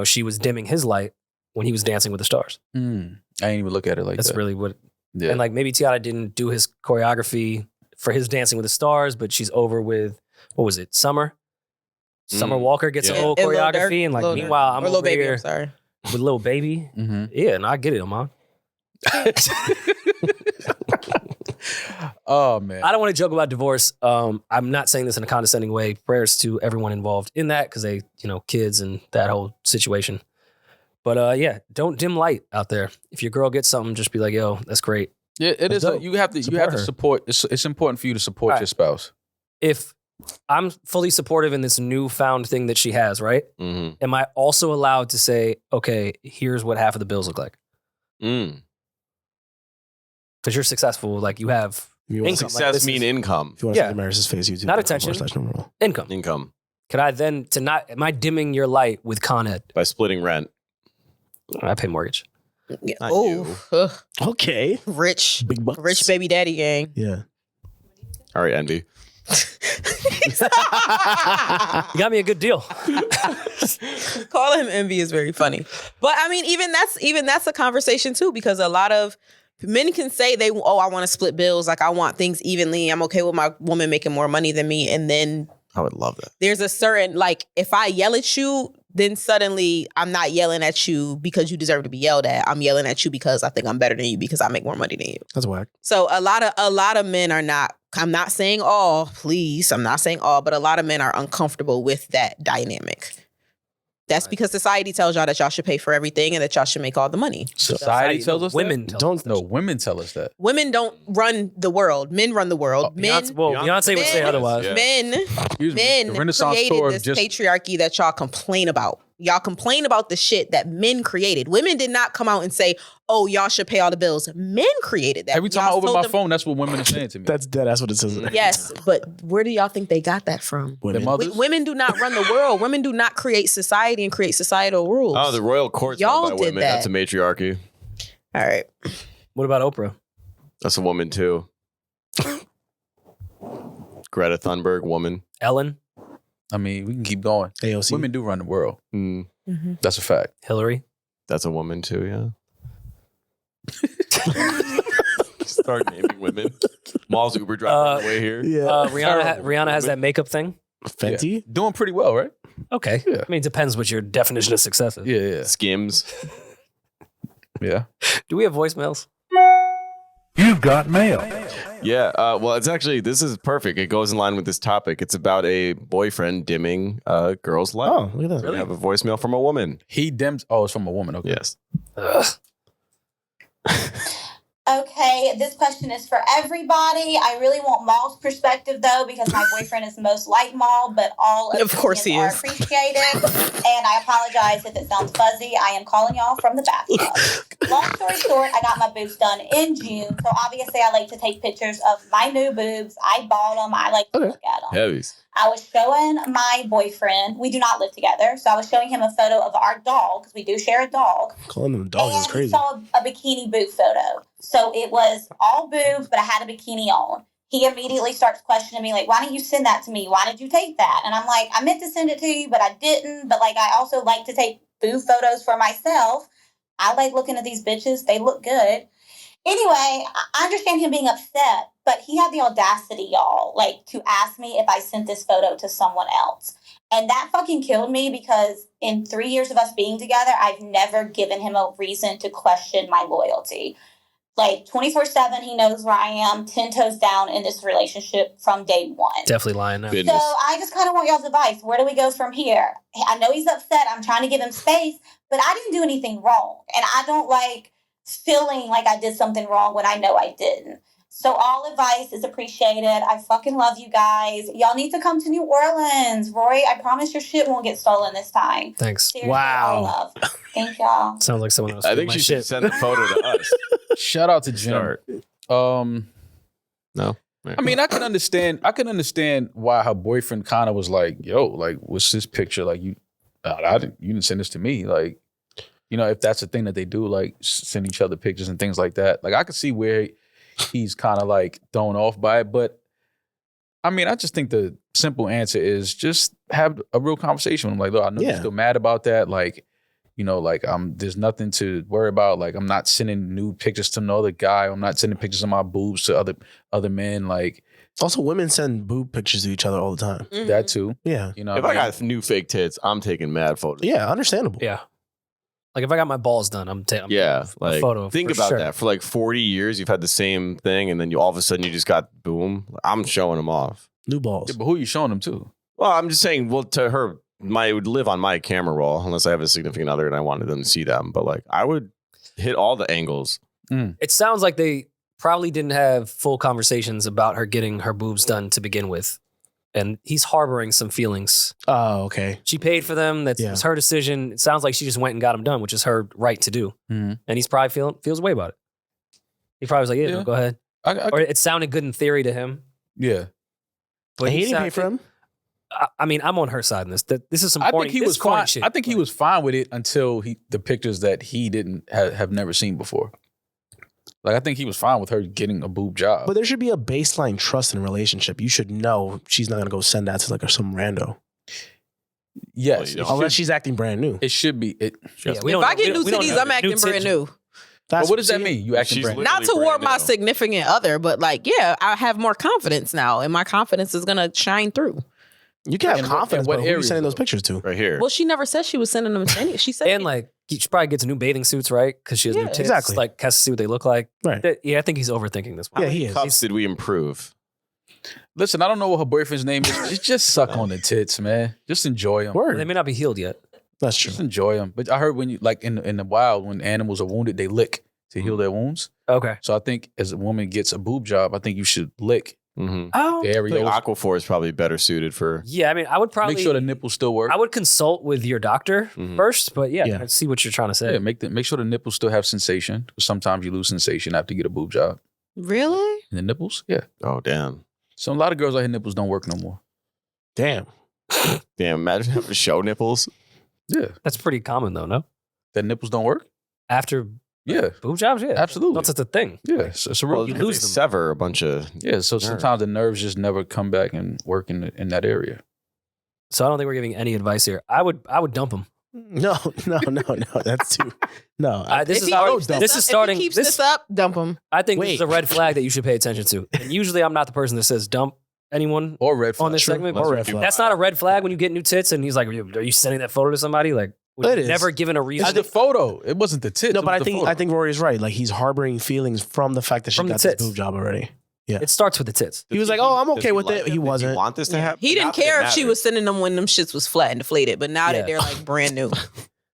she was dimming his light when he was dancing with the stars. I ain't even look at it like That's that. really what. Yeah. And like maybe Teyana didn't do his choreography for his Dancing with the Stars, but she's over with what was it? Summer Walker gets Yeah. a whole And Lil choreography, Durk, and like Lil Durk. meanwhile I'm or over Lil Baby. here I'm sorry. with Lil Baby. Mhm. Yeah, and I get it, Iman. Oh man. I don't want to joke about divorce. I'm not saying this in a condescending way. Prayers to everyone involved in that because they, kids and that whole situation. But yeah, don't dim light out there. If your girl gets something, just be like, "Yo, that's great." Yeah, it That's is. dope. You have to Support her. support. It's important for you to support Right. your spouse. If I'm fully supportive in this newfound thing that she has, right? Mm-hmm. Am I also allowed to say, "Okay, here's what half of the bills look like"? Mm. Because you're successful, like you have If you want Income. to Success this mean is- income. see Demaris' face, YouTube. Not attention. income. Income Could I then am I dimming your light with Con Ed? by splitting rent. I pay mortgage. Yeah. Not Oh, ugh, Okay. rich Big bucks. rich baby daddy gang. Yeah. All right, Envy. You got me a good deal. Calling him envy is very funny. But I mean, even that's a conversation too, because a lot of men can say I want to split bills, like I want things evenly. I'm okay with my woman making more money than me. And then I would love that. there's a certain, like, if I yell at you, then suddenly I'm not yelling at you because you deserve to be yelled at. I'm yelling at you because I think I'm better than you because I make more money than you. That's whack. So a lot of men are not, I'm not saying all, please, I'm not saying all, but a lot of men are uncomfortable with that dynamic. That's because society tells y'all that y'all should pay for everything and that y'all should make all the money. Society tells us women that? tell us No, women tell us that. Women don't run the world. Men run the world. Men, Beyonce would say men- otherwise. Yeah. men, Excuse me. men The Renaissance created tour this just patriarchy that y'all complain about. Y'all complain about the shit that men created. Women did not come out and say, oh, y'all should pay all the bills. Men created that. Every time Y'all I open told my them- phone, that's what women are saying to me. That's dead. That's what it says. Yes, but where do y'all think they got that from? Their Women. mothers? Women do not run the world. Women do not create society and create societal rules. Oh, the royal court's Y'all run by did women. that. That's a matriarchy. All right. What about Oprah? That's a woman too. Greta Thunberg, woman. Ellen? I mean, we can keep going. AOC. Women do run the world. Mm, That's a fact. Hillary? that's a woman too. Yeah. Start naming women. Mall's Uber driver on the way here. Yeah. Rihanna has that makeup thing? Fenty. Yeah. Doing pretty well, right? Okay. Yeah. I mean, it depends what your definition of success is. Yeah. Skims. Yeah. Do we have voicemails? You've got mail. Yeah. Well, it's actually, this is perfect. It goes in line with this topic. It's about a boyfriend dimming a girl's light. Oh, look at that. We have a voicemail from a woman. He dims. Oh, it's from a woman. Okay. Yes. Ugh. Okay, this question is for everybody. I really want Maul's perspective though, because my boyfriend is most like Maul, but all Of course he opinions is. are appreciated. And I apologize if it sounds fuzzy. I am calling y'all from the bathtub. Long story short, I got my boobs done in June, so obviously I like to take pictures of my new boobs. I bought them. I like to look at them. Heavies. I was showing my boyfriend. We do not live together, so I was showing him a photo of our dog because we do share a dog. Calling them dogs is And he crazy. saw a bikini boob photo. So it was all boobs, but I had a bikini on. He immediately starts questioning me, like, why didn't you send that to me? Why did you take that? And I'm like, I meant to send it to you, but I didn't. But, like, I also like to take boob photos for myself. I like looking at these bitches. They look good. Anyway, I understand him being upset, but he had the audacity, y'all, like, to ask me if I sent this photo to someone else. And that fucking killed me because in 3 years of us being together, I've never given him a reason to question my loyalty. Like 24/7, he knows where I am, 10 toes down in this relationship from day one. Definitely lying now. Goodness. So I just kind of want y'all's advice. Where do we go from here? I know he's upset. I'm trying to give him space, but I didn't do anything wrong. And I don't like feeling like I did something wrong when I know I didn't. So all advice is appreciated. I fucking love you guys. Y'all need to come to New Orleans. Rory, I promise your shit won't get stolen this time. Thanks. Seriously, Wow. all love. Thank y'all. Sounds like someone else. I did think my she shit. should send the photo to us. Shout out to Jim. Start. No. I mean, I can understand why her boyfriend kind of was like, "Yo, like, what's this picture? Like, you didn't send this to me. Like, you know, if that's a thing that they do, like, send each other pictures and things like that. Like, I could see where he's kind of like thrown off by it, but I mean, I just think the simple answer is just have a real conversation with him. Like, look, I know you're still mad about that. Like, you know, like there's nothing to worry about. Like, I'm not sending new pictures to another guy. I'm not sending pictures of my boobs to other men. Like, Also, women send boob pictures to each other all the time. that too. Yeah. You know, If I got new fake tits, I'm taking mad photos. Yeah, understandable. Yeah. Like if I got my balls done, I'm taking Yeah, a like photo. think for about sure. that. For like 40 years, you've had the same thing, and then you all of a sudden you just got boom. I'm showing them off. New balls. Yeah, but who are you showing them to? Well, I'm just saying. Well, to her, it would live on my camera roll unless I have a significant other and I wanted them to see them. But like, I would hit all the angles. It sounds like they probably didn't have full conversations about her getting her boobs done to begin with. And he's harboring some feelings. Oh, okay. She paid for them. That's it's her decision. It sounds like she just went and got them done, which is her right to do. Mm-hmm. And he's probably feels way about it. He probably was like, yeah. No, go ahead. Or it sounded good in theory to him. Yeah. But he didn't pay for him? I mean, I'm on her side in this. This is some I corny, think he was corny fine. shit. I think he was fine with it until the pictures that he didn't have never seen before. Like, I think he was fine with her getting a boob job. But there should be a baseline trust in a relationship. You should know she's not going to go send that to like some rando. Yes. Well, Unless she's acting brand new. It should be. we If I get new titties, I'm acting brand new. But what does that mean? You acting She's brand new? Not toward my significant other, but like, yeah, I have more confidence now, and my confidence is gonna shine through. You can have In confidence, what but who are you areas, sending those pictures to? Right here. Well, she never said she was sending them to any. She said, And like, she probably gets new bathing suits, right? Because she has new tits. exactly. Like, has to see what they look like. Right. Yeah, I think he's overthinking this. Yeah, he is. Cups did we improve? Listen, I don't know what her boyfriend's name is. Just suck on the tits, man. Just enjoy them. Word. They may not be healed yet. That's true. Just enjoy them. But I heard when you like in the wild, when animals are wounded, they lick to heal their wounds. Okay. So I think as a woman gets a boob job, I think you should lick Mm-hmm. Oh, The I areolas. think Aquaphor is probably better suited for. yeah. I mean, I would probably Make sure the nipples still work. I would consult with your doctor Mhm. first, but yeah, Yeah. I see what you're trying to say. Yeah, make sure the nipples still have sensation. Sometimes you lose sensation after you get a boob job. Really? And the nipples, yeah. Oh damn! So a lot of girls out here nipples don't work no more. Damn. Damn! Imagine having to show nipples. Yeah, That's pretty common though, no? that nipples don't work. After Yeah, boob jobs, yeah, absolutely. That's a thing. Yeah, so it's a real. Well, you because lose they them. sever a bunch of. Yeah, so sometimes the nerves just never come back and work in that area. So I don't think we're giving any advice here. I would dump them. No. That's too. No. This If is he already- keeps this this up- is starting. If he keeps this this up, dump him. I think this Wait. is a red flag that you should pay attention to. And usually, I'm not the person that says dump anyone Or red flag. on this segment. Or red flag. That's not a red flag when you get new tits and he's like, are you sending that photo to somebody? Like, It is. never given a It's reason. the photo. It wasn't the tits. No, it but was the I photo. think Rory is right. Like he's harboring feelings from the fact that she From the got this tits. boob job already. It starts with the tits. He was like, "Oh, I'm Does okay with like it." He Does wasn't. want this to happen? He didn't Not that it care if she matters. was sending them when them shits was flat and deflated, but now Yeah. that they're like brand new,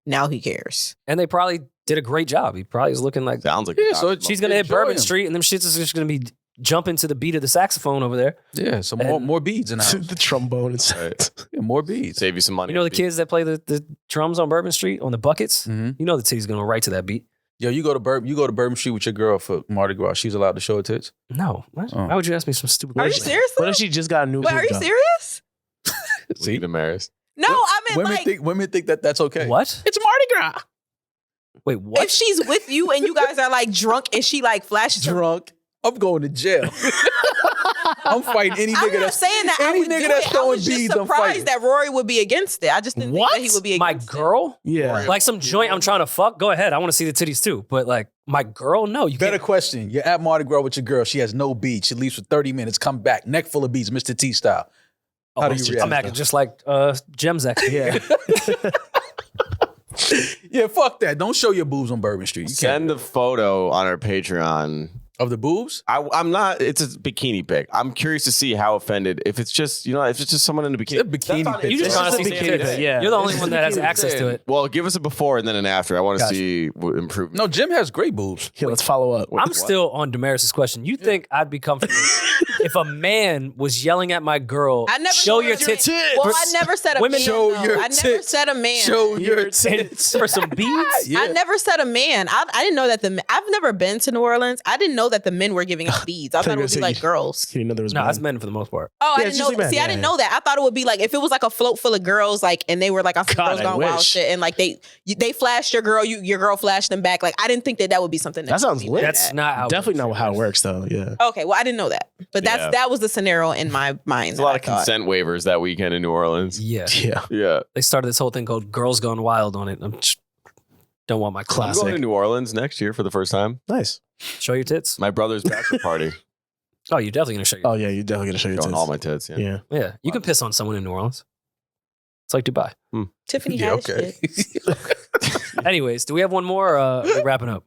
now he cares. And they probably did a great job. He probably is looking like Sounds like Yeah, a so doctor. she's going to hit Enjoy Bourbon him. Street and them shits is just going to be jumping to the beat of the saxophone over there. Yeah, so And- more beads in the house. the trombone and Right. Yeah, more beads. save you some money. You know the kids that play the drums on Bourbon Street on the buckets? Mm-hmm. You know the titty's going to right to that beat. Yo, you go to Bourbon Street with your girl for Mardi Gras. She's allowed to show her tits. No. What? Oh. Why would you ask me some stupid Are you question? serious? What if she just got a new Wait, boob are you job? serious? See, Demaris. No, I meant women like think that that's okay. What? It's Mardi Gras. Wait, what? if she's with you and you guys are like drunk and she like flashes her. Drunk. I'm going to jail. I'm fighting any I'm nigga not that's saying that I any would nigga do that's it. I throwing was just beads, I'm fighting. surprised that Rory would be against it. I just didn't think that he would be My against it. girl? Yeah. Like some joint I'm trying to fuck? Go ahead. I want to see the titties too. But like my girl? No, you Better can't. question. You're at Mardi Gras with your girl. She has no beads. She leaves for 30 minutes, come back, neck full of beads, Mr. T style. How do you react? I'm acting just like Gemzek. Yeah. Yeah, fuck that. Don't show your boobs on Bourbon Street. You can't. Send the photo on our Patreon. Of the boobs? I'm not. It's a bikini pic. I'm curious to see how offended. If it's just if it's just someone in a bikini. It's a bikini That's pic. You just It's trying to just see a some bikini tits. pic. Yeah. You're the only one that has Bikini access to pic. it. Well, give us a before and then an after. I want to Gotcha. see improvement. No, Jim has great boobs. Here, let's follow up. I'm still on Demaris' question. You think I'd be comfortable if a man was yelling at my girl, I never show said your your tits Well, I never said a Women man. show though. your I never tits. said a man. Show your and tits. for some beads? Yeah. I never said a man. I didn't know that I've never been to New Orleans. I didn't know that the men were giving out beads. I thought it would be like girls. You didn't know there was No, men. that's men for the most part. Oh, Yeah, I it's didn't know. usually men. See, I Yeah, didn't yeah. know that. I thought it would be like if it was like a float full of girls, like, and they were like on some God, Girls I Gone Wild wish. shit, and like they flashed your girl, your girl flashed them back. Like I didn't think that would be something. That sounds would be lit. like That's that. not how. Definitely not how it works, though. Yeah. Okay, well, I didn't know that, but Yeah. that was the scenario in my mind. There's a lot of that I thought. consent waivers that weekend in New Orleans. Yeah, Yeah. Yeah. they started this whole thing called "Girls Gone Wild" on it. Don't want my I'm Classic. going to New Orleans next year for the first time. Nice. Show your tits. My brother's bachelor party. Oh, you're definitely gonna show your. Oh, yeah. You're definitely going to show your Showing tits. all my tits. Yeah. Yeah. Yeah, you can piss on someone in New Orleans. It's like Dubai. Tiffany Yeah, had okay. shit. Anyways, do we have one more? We're wrapping up.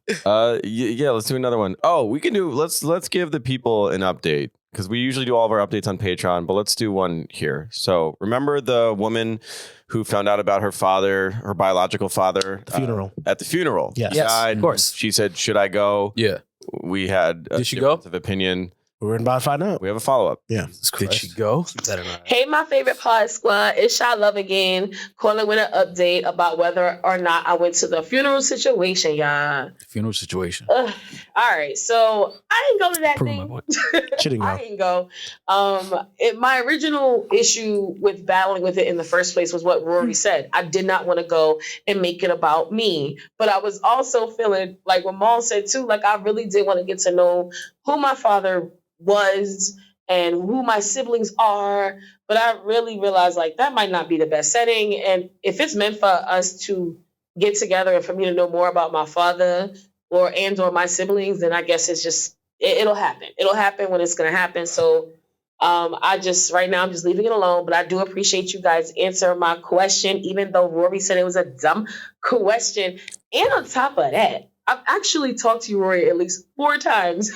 Yeah, let's do another one. Oh, we can do let's give the people an update because we usually do all of our updates on Patreon, but let's do one here. So remember the woman who found out about her father, her biological father, Funeral. at the funeral. Yes. He Yes, died. of course. She said, "Should I go?" Yeah. We had a Did she go? difference of opinion. We're about to find out. We have a follow up. Jesus Did Christ. she go? You better not. Hey, my favorite pod squad. It's Shy Love again, calling with an update about whether or not I went to the funeral situation, y'all. Funeral situation. All right, so I didn't go to that Proving my thing. point. She didn't I go. didn't go. My original issue with battling with it in the first place was what Rory said. I did not want to go and make it about me, but I was also feeling like what Maul said too. Like I really did want to get to know who my father was and who my siblings are, but I really realized like that might not be the best setting. And if it's meant for us to get together and for me to know more about my father or my siblings, then I guess it's just it'll happen. It'll happen when it's gonna happen. So right now I'm just leaving it alone. But I do appreciate you guys answering my question, even though Rory said it was a dumb question. And on top of that, I've actually talked to you, Rory, at least 4 times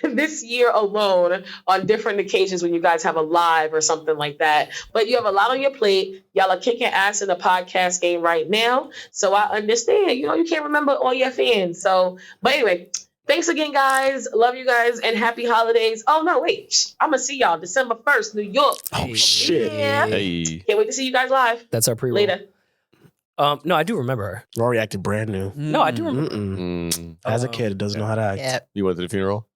this year alone on different occasions when you guys have a live or something like that. But you have a lot on your plate. Y'all are kicking ass in the podcast game right now. So I understand, you can't remember all your fans. So, but anyway, Thanks again, guys. Love you guys and happy holidays. Oh, no, wait. I'm going to see y'all December 1st, New York. Oh, shit. Yeah. Hey. Can't wait to see you guys live. That's our pre-roll. Later. No, I do remember her. Rory acted brand new. No, I do remember. As a kid, doesn't know how to act. Yeah. You went to the funeral?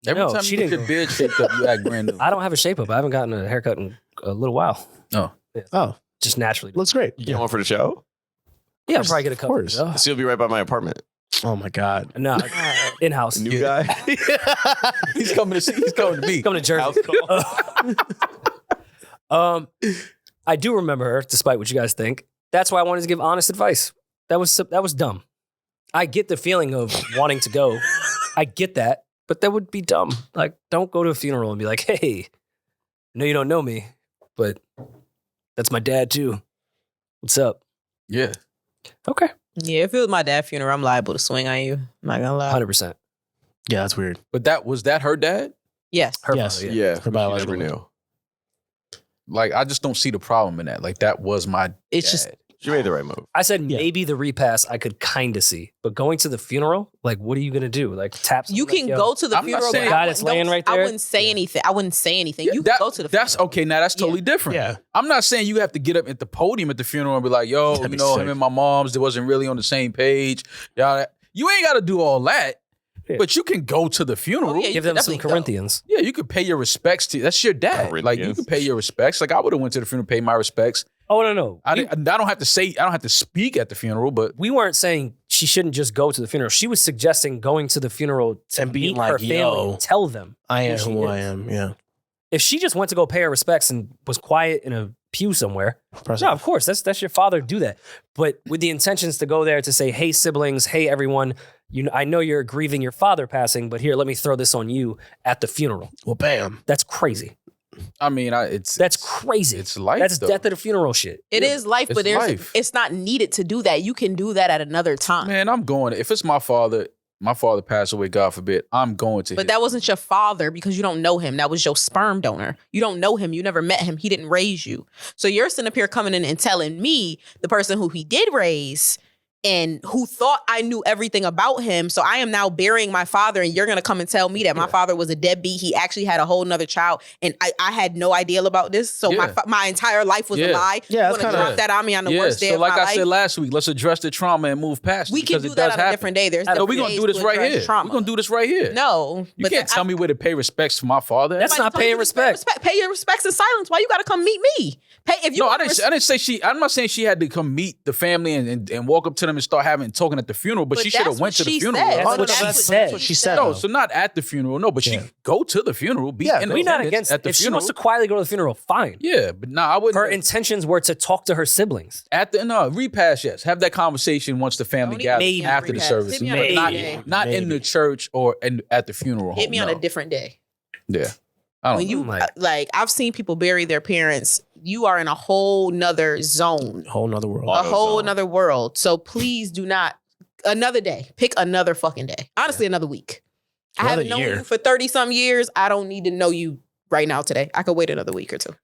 Every No, time she you get didn't your beard shaped up, you act brand new. I don't have a shape up. I haven't gotten a haircut in a little while. Oh. Oh, Just naturally. looks great. You get one for the show? Yeah, I'll probably get a Of couple. course. Oh. So you'll be right by my apartment. Oh my God. No, in-house. New guy? He's coming to see. He's coming to me. Coming to Jersey. I do remember her, despite what you guys think. That's why I wanted to give honest advice. That was dumb. I get the feeling of wanting to go. I get that, but that would be dumb. Like, don't go to a funeral and be like, "Hey, I know you don't know me, but that's my dad too. What's up?" Yeah. Okay, Yeah, if it was my dad's funeral, I'm liable to swing on you. I'm not gonna lie. 100%. Yeah, that's weird. But was that her dad? Yes. Her Yes. father, Yeah. Her She biological never knew. Like, I just don't see the problem in that. Like, that was my It's dad. just She made the right move. I said Yeah. maybe the repass I could kind of see, but going to the funeral, like, what are you gonna do? Like, tap? you someone can like, yo, go to the I'm not funeral. saying- but Guy I that's wouldn't- laying don't- right I there? wouldn't say anything. I wouldn't say anything. Yeah, You can go to the funeral. That's okay. Now that's totally different. Yeah. I'm not saying you have to get up at the podium at the funeral and be like, "Yo, That'd you be know, sick. him and my mom's, they wasn't really on the same page." Y'all, you ain't got to do all that, Yeah. but you can go to the funeral. Oh, yeah, you give can them some definitely go. Corinthians. Yeah, you could pay your respects to. That's your dad. Like, you Corinthians. can pay your respects. Like, I would have went to the funeral, pay my respects. Oh no, I don't have to say. I don't have to speak at the funeral, but we weren't saying she shouldn't just go to the funeral. She was suggesting going to the funeral to And being meet her like, family yo, and tell them I am she who I is. am. Yeah. If she just went to go pay her respects and was quiet in a pew somewhere, Person. no, of course, that's your father. Do that, but with the intentions to go there to say, "Hey, siblings, hey, everyone, I know you're grieving your father passing, but here, let me throw this on you at the funeral." Well, bam. That's crazy. I mean, That's crazy. It's life. That's though. death at a funeral shit. It is life, it's but life. it's not needed to do that. You can do that at another time. Man, I'm going. If it's my father passed away, God forbid, I'm going to. But that wasn't your father because you don't know him. That was your sperm donor. You don't know him. You never met him. He didn't raise you. So you're sitting up here coming in and telling me, the person who he did raise and who thought I knew everything about him. So I am now burying my father, and you're going to come and tell me that my father was a deadbeat. He actually had a whole nother child, and I had no idea about this. So my entire life was a lie. Yeah, You that's want to kinda- drop that on me on the Yeah, worst day so of like my I life? said last week, let's address the trauma and move past it. We can because do it that does on a happen. different day. There's No, different we're gonna days do this to right address here. trauma. We're gonna do this right here. No, You but can't tell me where to pay respects to my father. That's not paying respect. Pay your respects in silence. Why you got to come meet me? Pay if you. No, I wanna didn't say she. I'm not saying she had to come meet the family and walk up to them and start talking at the funeral. But she should have went to the funeral. That's what she said. That's what she said. No, though. so not at the funeral. No, but she Yeah. go to the funeral. Be in We're not attendance against at the if she funeral. wants to quietly go to the funeral, fine. Yeah, but I wouldn't. Her intentions were to talk to her siblings. At the repass, yes. Have that conversation once the family Don't gathers even after the repass. service. Hit me on a Not, day. not in the church or at the funeral Hit home. me on no. a different day. Yeah. I don't When know. you Like- I've seen people bury their parents. You are in a whole nother zone, Whole nother world. a whole nother world. So please do not. Another day. Pick another fucking day. Honestly, another week. I Another haven't known year. you for 30 some years. I don't need to know you right now today. I could wait another week or two.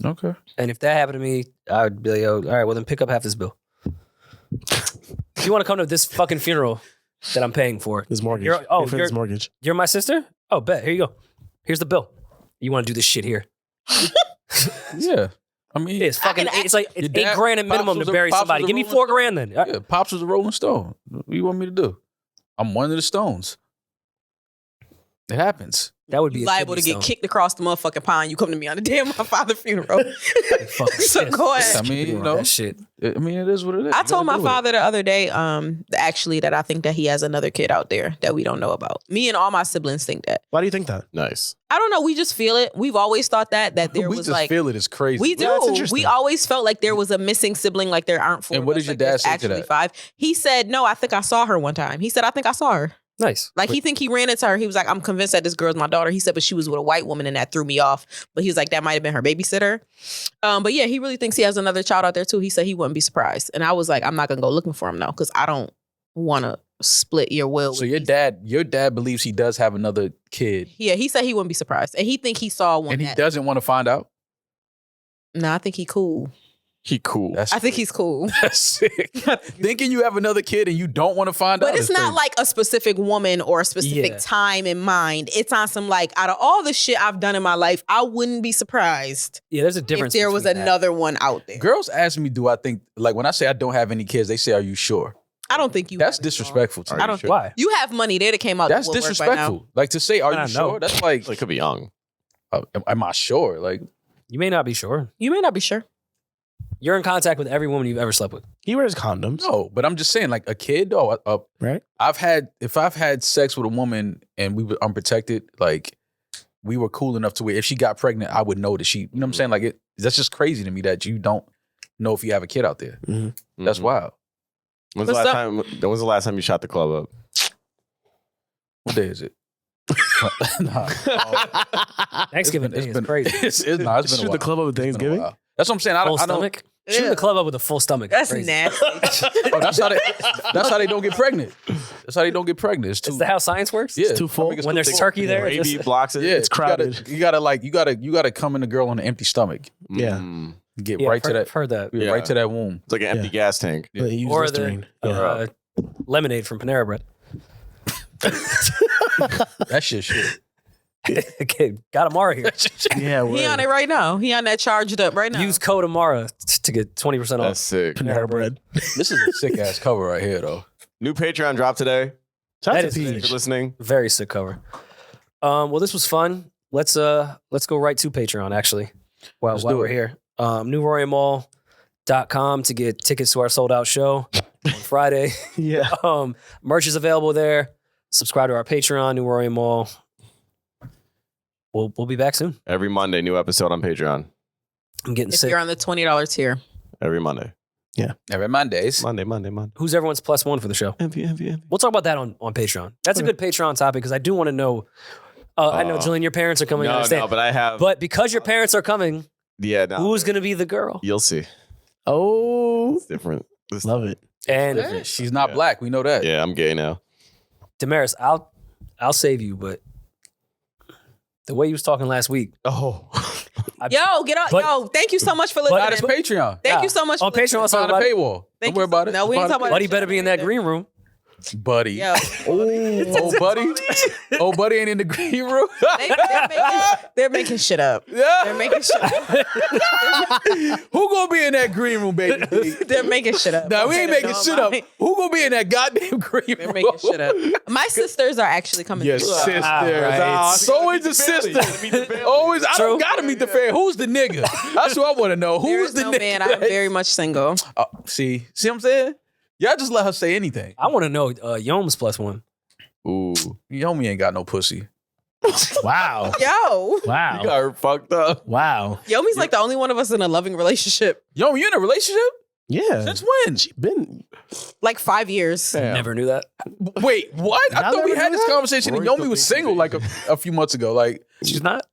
Okay. And if that happened to me, I would be like, "Yo, all right, well then pick up half this bill." If you want to come to this fucking funeral that I'm paying for, His mortgage. You're His mortgage. you're my sister? Oh, bet. Here you go. Here's the bill. You want to do this shit here? Yeah. I mean, It's fucking. It's like it's Your dad- $8 grand a minimum Pops to was a- bury Pops somebody. was a Give me Rolling $4 grand then. yeah, Pops was a Rolling Stone. What do you want me to do? I'm one of the Stones. It happens. That would be You a liable to kidney get stone. kicked across the motherfucking pond. You come to me on the day of my father's funeral. Fucking So pissed. go ahead. I mean, you That know, shit. I mean, it is what it is. I You told my gotta deal with it. father the other day, actually, that I think that he has another kid out there that we don't know about. Me and all my siblings think that. Why do you think that? Nice. I don't know. We just feel it. We've always thought that there we was just like feel it is crazy. we do. Yeah, that's interesting. We always felt like there was a missing sibling, like there aren't four. And what of us, did your like dad there's say to actually that? 5. He said, "No, I think I saw her one time." He said, "I think I saw her." Nice. Like he think he ran into her. He was like, "I'm convinced that this girl's my daughter." He said, "But she was with a white woman, and that threw me off." But he was like, "That might have been her babysitter." But yeah, he really thinks he has another child out there too. He said he wouldn't be surprised, and I was like, "I'm not gonna go looking for him now because I don't want to split your will." So with your dad believes he does have another kid, Yeah, he said he wouldn't be surprised, and he think he saw one. and he that- doesn't want to find out. No, I think he cool. He cool. I think he's cool. That's sick. Thinking you have another kid and you don't want to find out. But it's not like a specific woman or a specific time in mind. It's on some like, out of all the shit I've done in my life, I wouldn't be surprised. Yeah, there's a difference. If there was another one out there. Girls ask me, do I think, like when I say I don't have any kids, they say, are you sure? I don't think you. That's disrespectful to me. I don't. Sure? Why? You have money. They'd have came out. That's the woodwork by disrespectful. now. Like to say, are I you don't know. sure? That's like, They could be young. am I sure? Like, You may not be sure. You may not be sure. You're in contact with every woman you've ever slept with. He wears condoms. no, but I'm just saying, like a kid, Right? if I've had sex with a woman and we were unprotected, like we were cool enough to where if she got pregnant, I would know that she, you know what I'm saying? Like that's just crazy to me that you don't know if you have a kid out there. That's wild. When's the last time you shot the club up? What day is it? Nah. Thanksgiving It's Day been- is crazy. It's been a Shoot the while. club up with It's been a Thanksgiving. while. That's what I'm saying. I Full don't. stomach. Shooting the club up with a full stomach. That's crazy. nasty. Oh, that's how they don't get pregnant. That's how they don't get pregnant. It's too. Is that how science works? Yeah, It's too full. I think When there's too turkey there, Gravy just- blocks it. Yeah, It's crowded. You gotta come in the girl on an empty stomach. Yeah. Get Yeah, right to that. I've heard that. Yeah, Yeah. right to that womb. It's like an empty gas tank. But he used Or Listerine. the lemonade from Panera Bread. That shit. Okay, got Amara here. Yeah, He on it right now. He on that charged up right now. Use code Amara to get 20% off. That's sick. Panera Bread. This is a sick ass cover right here, though. New Patreon drop today. Shout That out to is Thanks Peach. for listening. Very sick cover. Well, this was fun. Let's go right to Patreon actually. While do we're it. here. NewRoryMall.com to get tickets to our sold out show on Friday. Yeah. Merch is available there. Subscribe to our Patreon, New Rory Mall. We'll be back soon. Every Monday, new episode on Patreon. I'm getting if sick. you're on the $20 tier. Every Monday. Every Mondays. Monday. Who's everyone's +1 for the show? We'll talk about that on Patreon. That's a good Patreon topic because I do want to know. I know, Julian, your parents are coming. I understand. No, but I have. But because your parents are coming, yeah, no, who's going to be the girl? You'll see. Oh, It's different. love it. And She's not black. We know that. Yeah, I'm gay now. Demaris, I'll save you, but the way you was talking last week. Oh. Yo, get up. But- Yo, thank you so much for Not his listening. Patreon. Thank you so much On for listening. Patreon, also Behind the buddy, paywall. Thank Don't worry you. about it. No, we ain't talking about buddy better be in that green room. Buddy. Yo, Oh, buddy. Oh, buddy ain't in the green room. they're making shit up. Yeah. They're making shit up. Who gonna be in that green room, baby? They're making shit up. Now we ain't making shit up. Who gonna be in that goddamn green They're room? making shit up. My sisters are actually coming. Your through. sisters. right. It's always the sister. Always. I don't True. gotta meet the fan. Who's the nigga? That's what I want to know. There Who's is the no nigga? man. I'm very much single. See what I'm saying? Y'all just let her say anything. I want to know Yome's +1. Ooh. Your homie ain't got no pussy. Wow. Yo, You Wow. got her fucked up. Wow. Yomi's like the only one of us in a loving relationship. Yo, you in a relationship? Yeah. Since when? She been. Like 5 years. Never knew that. Wait, what? I Y'all thought we never had knew this that? conversation and Rory Yomi was still single like a few months ago. Like, She's not.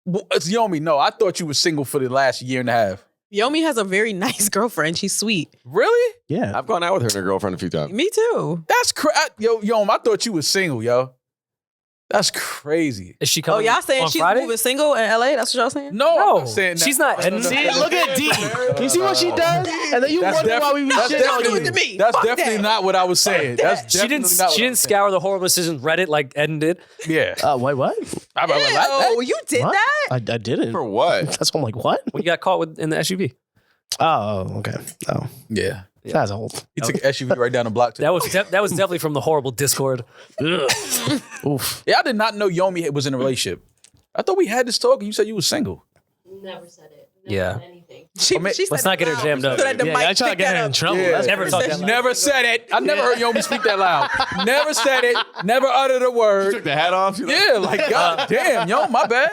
it's Yomi. No, I thought you was single for the last year and a half. Yomi has a very nice girlfriend. She's sweet. Really? Yeah. I've gone out with her and her girlfriend a few times. Me too. That's Yo, I thought you was single, yo. That's crazy. Is she Oh, coming? y'all saying on she's Friday? moving single in LA? That's what y'all saying? No, I'm No, not saying that. she's not. Eddin. See, look at D. You see what she does? And then you That's wonder why we be that's shitting on definitely- you. to me. That's Fuck definitely that. not what I was saying. That's She didn't. definitely not She what didn't scour the horrible decisions Reddit like Eddin did. Yeah. Wait, what? Oh, you did What? that? I didn't. For what? That's why I'm like, what? When you got caught in the SUV. Oh, okay. Oh, Yeah. that's old. He took an SUV right down the block. That was definitely from the horrible Discord. Oof. Yeah, I did not know Yomi was in a relationship. I thought we had this talk and you said you was single. Never said it. Never Yeah. said anything. She mean, said let's not get her loud jammed up. so that the Yeah, mic I try to pick get that her in up. trouble. Yeah. That's Never crazy. talk that loud. Never said it. I never heard Yomi speak that loud. Never said it. Never uttered a word. Took the hat off. Yeah, like, God damn, yo, my bad.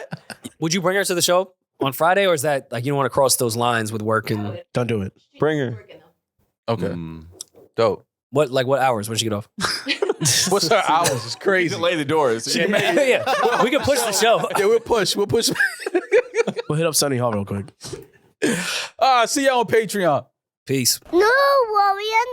Would you bring her to the show on Friday, or is that like you don't want to cross those lines with work and Don't do it. Bring her. Okay. Mm. Dope. what hours when she get off? What's her hours? It's You crazy. delay the doors. Yeah, we can push the show. Yeah, we'll push. We'll push. We'll hit up Sunny Hall real quick. See y'all on Patreon. Peace. No, Warrior,